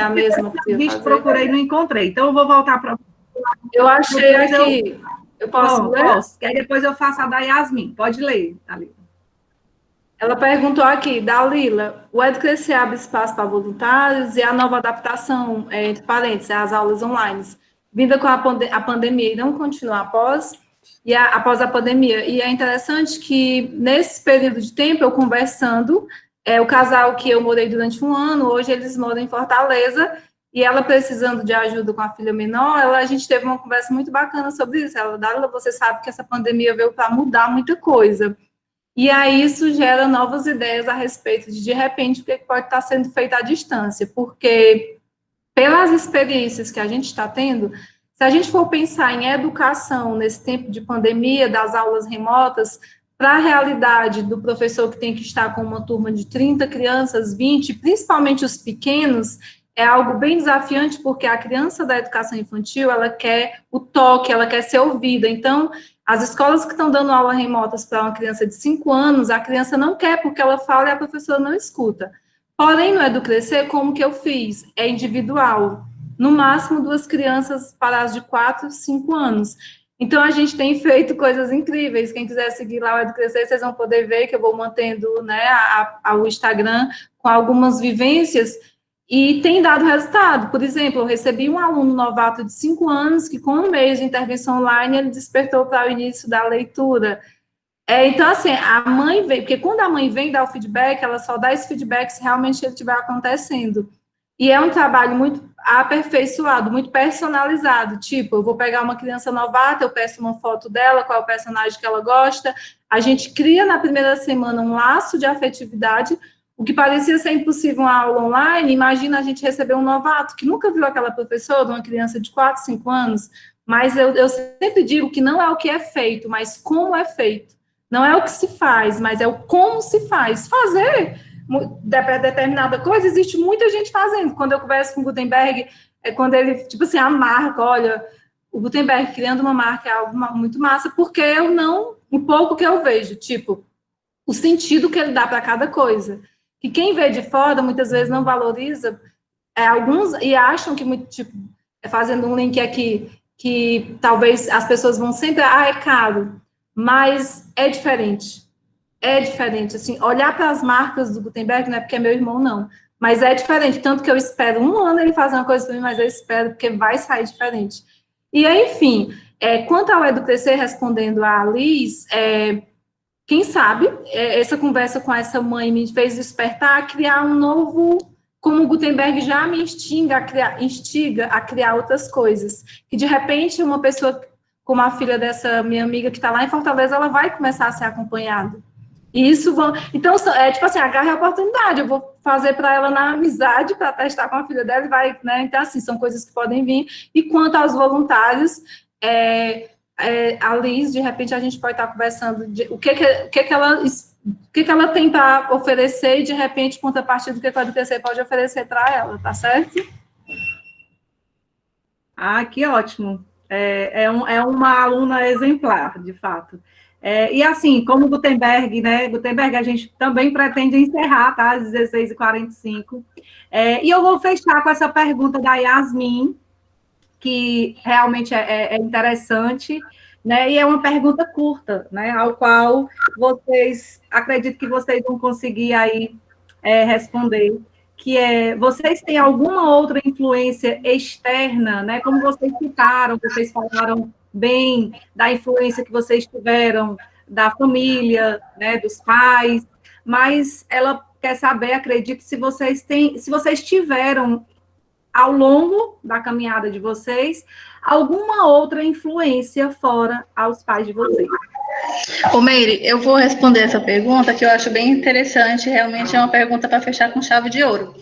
a mesma que eu ia fazer. Procurei e não encontrei, então eu vou voltar para... Eu achei aqui. Eu posso ler? Posso, que aí depois eu faço a da Yasmin. Pode ler, Dalila. Ela perguntou aqui, Dalila, o EduCrescer abre espaço para voluntários e a nova adaptação, entre parênteses, as aulas online, vinda com a pandemia, e não continuar após a pandemia. E é interessante que, nesse período de tempo, eu conversando, o casal que eu morei durante um ano, hoje eles moram em Fortaleza, e ela precisando de ajuda com a filha menor, a gente teve uma conversa muito bacana sobre isso. Ela, Dalila, você sabe que essa pandemia veio para mudar muita coisa. E aí isso gera novas ideias a respeito de repente, o que pode estar sendo feito à distância, porque pelas experiências que a gente está tendo, se a gente for pensar em educação nesse tempo de pandemia, das aulas remotas, para a realidade do professor que tem que estar com uma turma de 30 crianças, 20, principalmente os pequenos, é algo bem desafiante, porque a criança da educação infantil, ela quer o toque, ela quer ser ouvida. Então, as escolas que estão dando aulas remotas para uma criança de 5 anos, a criança não quer, porque ela fala e a professora não escuta. Porém, no EduCrescer, como que eu fiz? É individual. No máximo, 2 crianças para as de 4, 5 anos. Então, a gente tem feito coisas incríveis. Quem quiser seguir lá o EduCrescer, vocês vão poder ver que eu vou mantendo, né, o Instagram com algumas vivências. E tem dado resultado. Por exemplo, eu recebi um aluno novato de 5 anos que, com um mês de intervenção online, ele despertou para o início da leitura. Então, assim, a mãe vem, porque quando a mãe vem dar o feedback, ela só dá esse feedback se realmente ele estiver acontecendo. E é um trabalho muito aperfeiçoado, muito personalizado. Tipo, eu vou pegar uma criança novata, eu peço uma foto dela, qual é o personagem que ela gosta. A gente cria na primeira semana um laço de afetividade. O que parecia ser impossível uma aula online, imagina a gente receber um novato que nunca viu aquela professora, uma criança de 4, 5 anos, mas eu sempre digo que não é o que é feito, mas como é feito. Não é o que se faz, mas é o como se faz. Fazer determinada coisa, existe muita gente fazendo. Quando eu converso com o Gutenberg, quando ele, tipo assim, a marca, olha, o Gutenberg criando uma marca é algo muito massa, porque um pouco que eu vejo, tipo, o sentido que ele dá para cada coisa. Que quem vê de fora, muitas vezes, não valoriza, alguns, e acham que, tipo, fazendo um link aqui, que talvez as pessoas vão sempre, é caro, mas é diferente, assim, olhar para as marcas do Gutenberg, não é porque é meu irmão, não, mas é diferente, tanto que eu espero um ano ele fazer uma coisa para mim, mas eu espero, porque vai sair diferente. E aí, enfim, quanto ao EduCrescer, respondendo a Liz, quem sabe, essa conversa com essa mãe me fez despertar a criar um novo, como o Gutenberg já me instiga a criar outras coisas. Que, de repente, uma pessoa como a filha dessa minha amiga que está lá em Fortaleza, ela vai começar a ser acompanhada. E isso então, tipo assim, agarre a oportunidade, eu vou fazer para ela na amizade, para testar com a filha dela, e vai, né? Então, assim, são coisas que podem vir. E quanto aos voluntários, a Liz, de repente, a gente pode estar conversando de o que ela tem para oferecer e, de repente, contrapartida do que o EduCrescer pode oferecer para ela, tá certo? Que ótimo. É uma aluna exemplar, de fato. E assim, como Gutenberg, né? Gutenberg, a gente também pretende encerrar, tá? Às 16h45. E eu vou fechar com essa pergunta da Yasmin, que realmente é interessante, né? E é uma pergunta curta, né? Ao qual acredito que vocês vão conseguir aí responder, que vocês têm alguma outra influência externa, né? Como vocês citaram, vocês falaram bem da influência que vocês tiveram da família, né? Dos pais, mas ela quer saber, acredito, se vocês tiveram, ao longo da caminhada de vocês, alguma outra influência fora aos pais de vocês. Ô, Meire, eu vou responder essa pergunta, que eu acho bem interessante, realmente é uma pergunta para fechar com chave de ouro.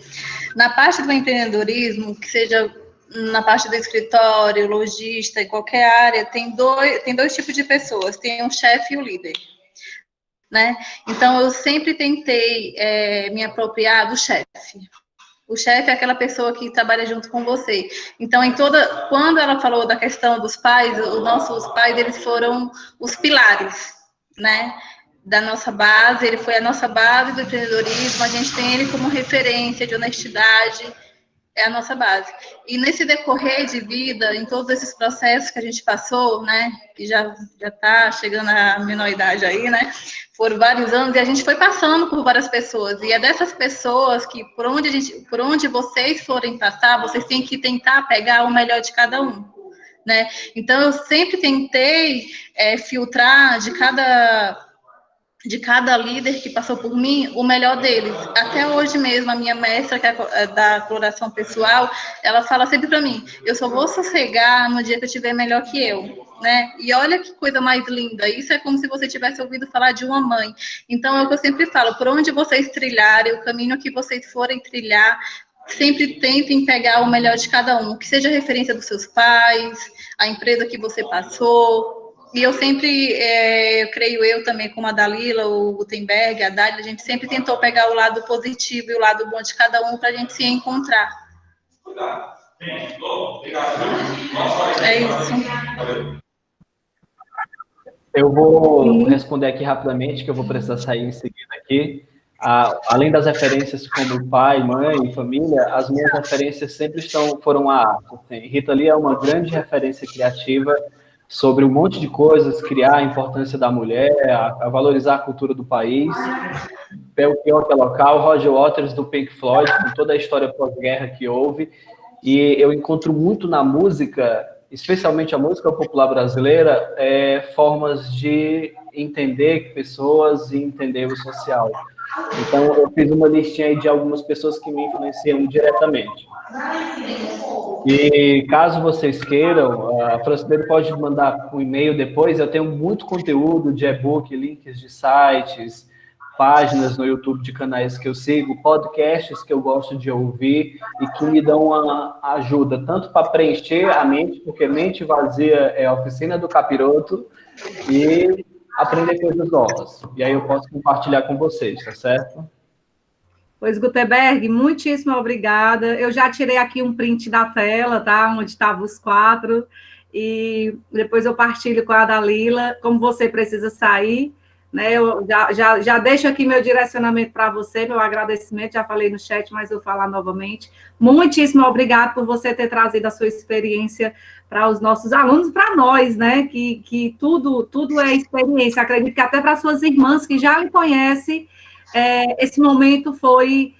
Na parte do empreendedorismo, que seja na parte do escritório, lojista, em qualquer área, tem dois tipos de pessoas, tem um chefe e o líder, né? Então, eu sempre tentei me apropriar do chefe. O chefe é aquela pessoa que trabalha junto com você. Então, quando ela falou da questão dos pais, os nossos pais, eles foram os pilares, né, da nossa base. Ele foi a nossa base do empreendedorismo. A gente tem ele como referência de honestidade, é a nossa base. E nesse decorrer de vida, em todos esses processos que a gente passou, né, que já está chegando à menoridade aí, né, foram vários anos, e a gente foi passando por várias pessoas, e é dessas pessoas que, por onde vocês forem passar, vocês têm que tentar pegar o melhor de cada um, né? Então, eu sempre tentei filtrar de cada líder que passou por mim, o melhor deles. Até hoje mesmo, a minha mestra, que é da coloração pessoal, ela fala sempre para mim, eu só vou sossegar no dia que eu estiver melhor que eu, né? E olha que coisa mais linda, isso é como se você tivesse ouvido falar de uma mãe. Então, é o que eu sempre falo, por onde vocês trilharem, o caminho que vocês forem trilhar, sempre tentem pegar o melhor de cada um, que seja referência dos seus pais, a empresa que você passou. E eu sempre, eu creio eu também, como a Dalila, o Gutenberg, a Dália, a gente sempre tentou pegar o lado positivo e o lado bom de cada um para a gente se encontrar. É isso. Eu vou responder aqui rapidamente, que eu vou precisar sair em seguida aqui. Além das referências como pai, mãe, família, as minhas referências sempre foram a arte. Assim. Rita Lee é uma grande referência criativa sobre um monte de coisas, criar a importância da mulher, a valorizar a cultura do país. Belchior, que é local, Roger Waters, do Pink Floyd, com toda a história pós-guerra que houve. E eu encontro muito na música, especialmente a música popular brasileira, formas de entender pessoas e entender o social. Então, eu fiz uma listinha aí de algumas pessoas que me influenciam diretamente. E caso vocês queiram, a Francisco pode mandar um e-mail depois. Eu tenho muito conteúdo de e-book, links de sites, páginas no YouTube de canais que eu sigo, podcasts que eu gosto de ouvir e que me dão uma ajuda, tanto para preencher a mente, porque mente vazia é a oficina do capiroto, e aprender coisas novas. E aí eu posso compartilhar com vocês, tá certo? Pois, Gutenberg, muitíssimo obrigada. Eu já tirei aqui um print da tela, tá? Onde estavam os 4. E depois eu partilho com a Dalila. Como você precisa sair, né? Eu já deixo aqui meu direcionamento para você, meu agradecimento. Já falei no chat, mas eu vou falar novamente. Muitíssimo obrigado por você ter trazido a sua experiência para os nossos alunos, para nós, né? Que tudo é experiência. Acredito que até para suas irmãs que já lhe conhecem, esse momento foi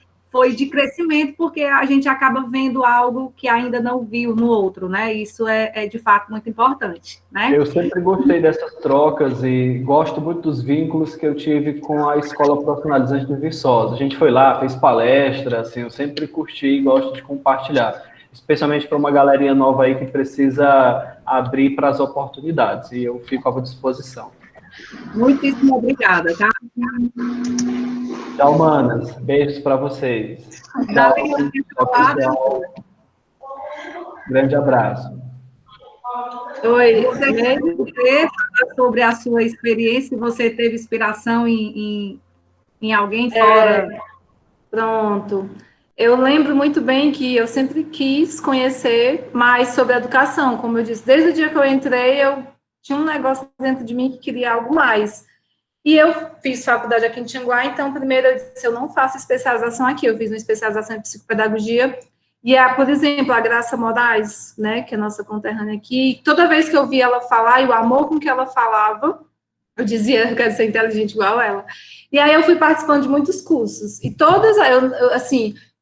de crescimento, porque a gente acaba vendo algo que ainda não viu no outro, né? Isso é de fato muito importante, né? Eu sempre gostei dessas trocas e gosto muito dos vínculos que eu tive com a Escola Profissionalizante do Viçosa. A gente foi lá, fez palestra, assim, eu sempre curti e gosto de compartilhar, especialmente para uma galerinha nova aí que precisa abrir para as oportunidades, e eu fico à disposição. Muitíssimo obrigada, tá? Tchau, manas. Beijos para vocês. Tchau. Grande abraço. Oi, você quer falar sobre a sua experiência? Você teve inspiração em alguém fora? Pronto. Eu lembro muito bem que eu sempre quis conhecer mais sobre a educação. Como eu disse, desde o dia que eu entrei, eu tinha um negócio dentro de mim que queria algo mais. E eu fiz faculdade aqui em Tianguá, então, primeiro eu disse, eu não faço especialização aqui, eu fiz uma especialização em psicopedagogia, e, por exemplo, a Graça Moraes, né, que é nossa conterrânea aqui, toda vez que eu via ela falar, e o amor com que ela falava, eu dizia, eu quero ser inteligente igual ela. E aí eu fui participando de muitos cursos, e todas,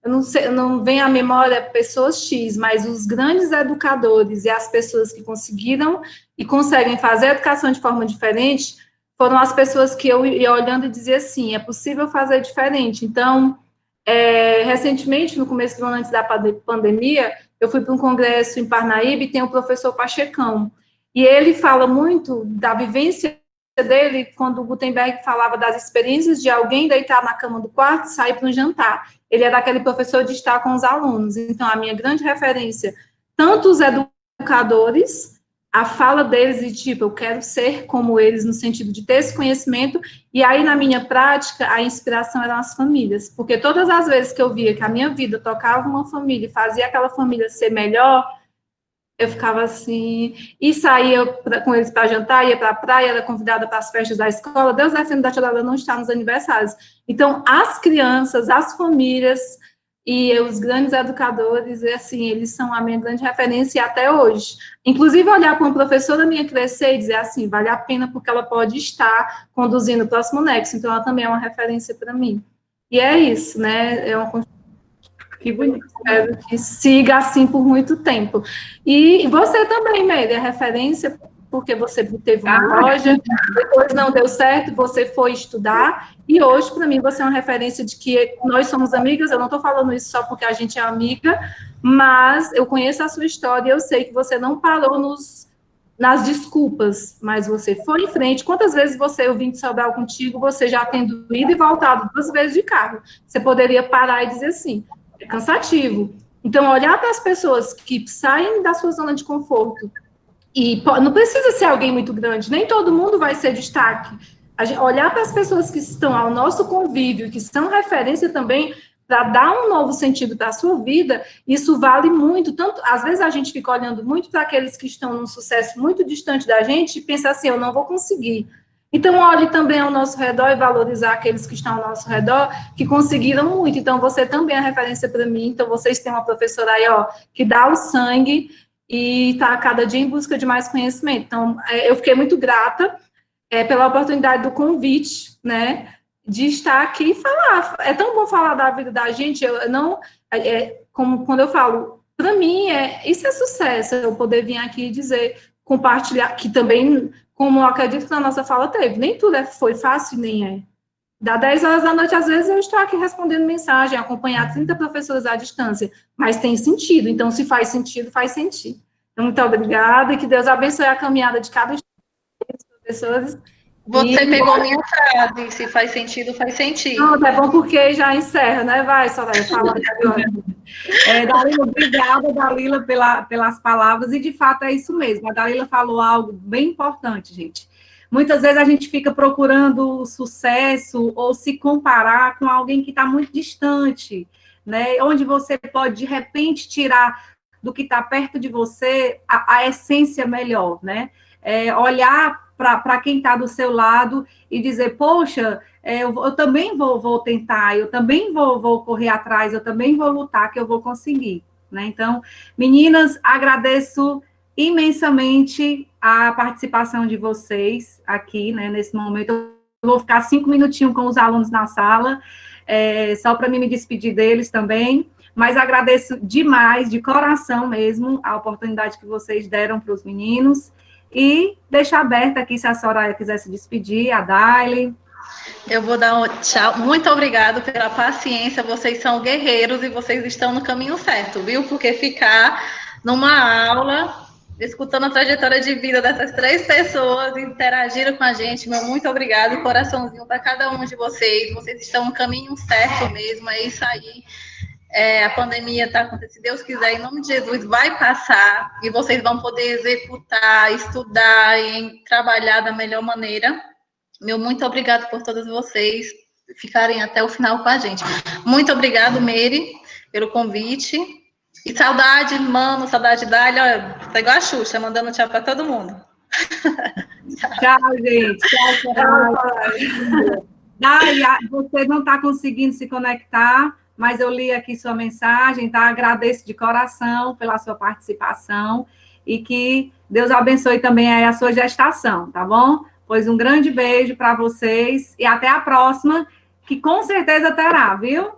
eu não venho à memória pessoas X, mas os grandes educadores e as pessoas que conseguiram e conseguem fazer a educação de forma diferente foram as pessoas que eu ia olhando e dizia assim, é possível fazer diferente. Então, recentemente, no começo do ano, antes da pandemia, eu fui para um congresso em Parnaíba e tem o professor Pachecão. E ele fala muito da vivência dele, quando o Gutenberg falava das experiências de alguém deitar na cama do quarto e sair para um jantar. Ele era aquele professor de estar com os alunos. Então, a minha grande referência, tanto os educadores, a fala deles e, tipo, eu quero ser como eles, no sentido de ter esse conhecimento, e aí, na minha prática, a inspiração eram as famílias, porque todas as vezes que eu via que a minha vida tocava uma família e fazia aquela família ser melhor, eu ficava assim, e saía com eles para jantar, ia para a praia, era convidada para as festas da escola, Deus defenda da tia Dela não estar nos aniversários. Então, as crianças, as famílias e os grandes educadores, assim, eles são a minha grande referência e até hoje. Inclusive, olhar para uma professora minha crescer e dizer assim, vale a pena porque ela pode estar conduzindo o próximo nexo, então ela também é uma referência para mim. E é isso, né, é uma que bonito, espero que siga assim por muito tempo. E você também, Meire, é referência, porque você teve uma loja, depois não deu certo, você foi estudar, e hoje, para mim, você é uma referência de que nós somos amigas, eu não estou falando isso só porque a gente é amiga, mas eu conheço a sua história e eu sei que você não parou nas desculpas, mas você foi em frente. Quantas vezes eu vim de Sobral contigo, você já tendo ido e voltado 2 vezes de carro, você poderia parar e dizer assim, é cansativo. Então, olhar para as pessoas que saem da sua zona de conforto, e não precisa ser alguém muito grande, nem todo mundo vai ser destaque. Olhar para as pessoas que estão ao nosso convívio, que são referência também, para dar um novo sentido para a sua vida, isso vale muito. Tanto, às vezes a gente fica olhando muito para aqueles que estão num sucesso muito distante da gente e pensa assim, eu não vou conseguir. Então, olhe também ao nosso redor e valorizar aqueles que estão ao nosso redor, que conseguiram muito. Então, você também é referência para mim. Então, vocês têm uma professora aí, ó, que dá o sangue e está a cada dia em busca de mais conhecimento. Então, eu fiquei muito grata pela oportunidade do convite, né, de estar aqui e falar. É tão bom falar da vida da gente, como quando eu falo, para mim, isso é sucesso, eu poder vir aqui e dizer, compartilhar, que também, como eu acredito que na nossa fala teve, nem tudo foi fácil, nem é. Dá 10 horas da noite, às vezes eu estou aqui respondendo mensagem, acompanhar 30 professores à distância, mas tem sentido, então se faz sentido, faz sentido. Então, muito obrigada, e que Deus abençoe a caminhada de cada um dos professores. Você pegou minha frase, se faz sentido, faz sentido. Não, é bom porque já encerra, né? Vai, Soraya, fala agora. Dalila, obrigada, Dalila, pelas palavras, e de fato é isso mesmo, a Dalila falou algo bem importante, gente. Muitas vezes a gente fica procurando sucesso ou se comparar com alguém que está muito distante, né? Onde você pode, de repente, tirar do que está perto de você a essência melhor, né? Olhar para quem está do seu lado e dizer, poxa, eu também vou tentar, eu também vou correr atrás, eu também vou lutar, que eu vou conseguir, né? Então, meninas, agradeço imensamente a participação de vocês aqui, né, nesse momento. Eu vou ficar 5 minutinhos com os alunos na sala, só para me despedir deles também, mas agradeço demais, de coração mesmo, a oportunidade que vocês deram para os meninos, e deixar aberta aqui, se a Soraya quiser se despedir, a Daile. Eu vou dar um tchau. Muito obrigado pela paciência, vocês são guerreiros e vocês estão no caminho certo, viu? Porque ficar numa aula, escutando a trajetória de vida dessas 3 pessoas, interagiram com a gente, meu muito obrigado, coraçãozinho para cada um de vocês, vocês estão no caminho certo mesmo, é isso aí. A pandemia está acontecendo, se Deus quiser, em nome de Jesus, vai passar e vocês vão poder executar, estudar e trabalhar da melhor maneira. Meu muito obrigado por todos vocês ficarem até o final com a gente. Muito obrigado, Meire, pelo convite. E saudade, mano, saudade da Dália, tá igual a Xuxa, mandando tchau para todo mundo. Tchau, gente. Tchau. Dália, você não está conseguindo se conectar, mas eu li aqui sua mensagem, tá? Agradeço de coração pela sua participação e que Deus abençoe também aí a sua gestação, tá bom? Pois um grande beijo para vocês e até a próxima, que com certeza terá, viu?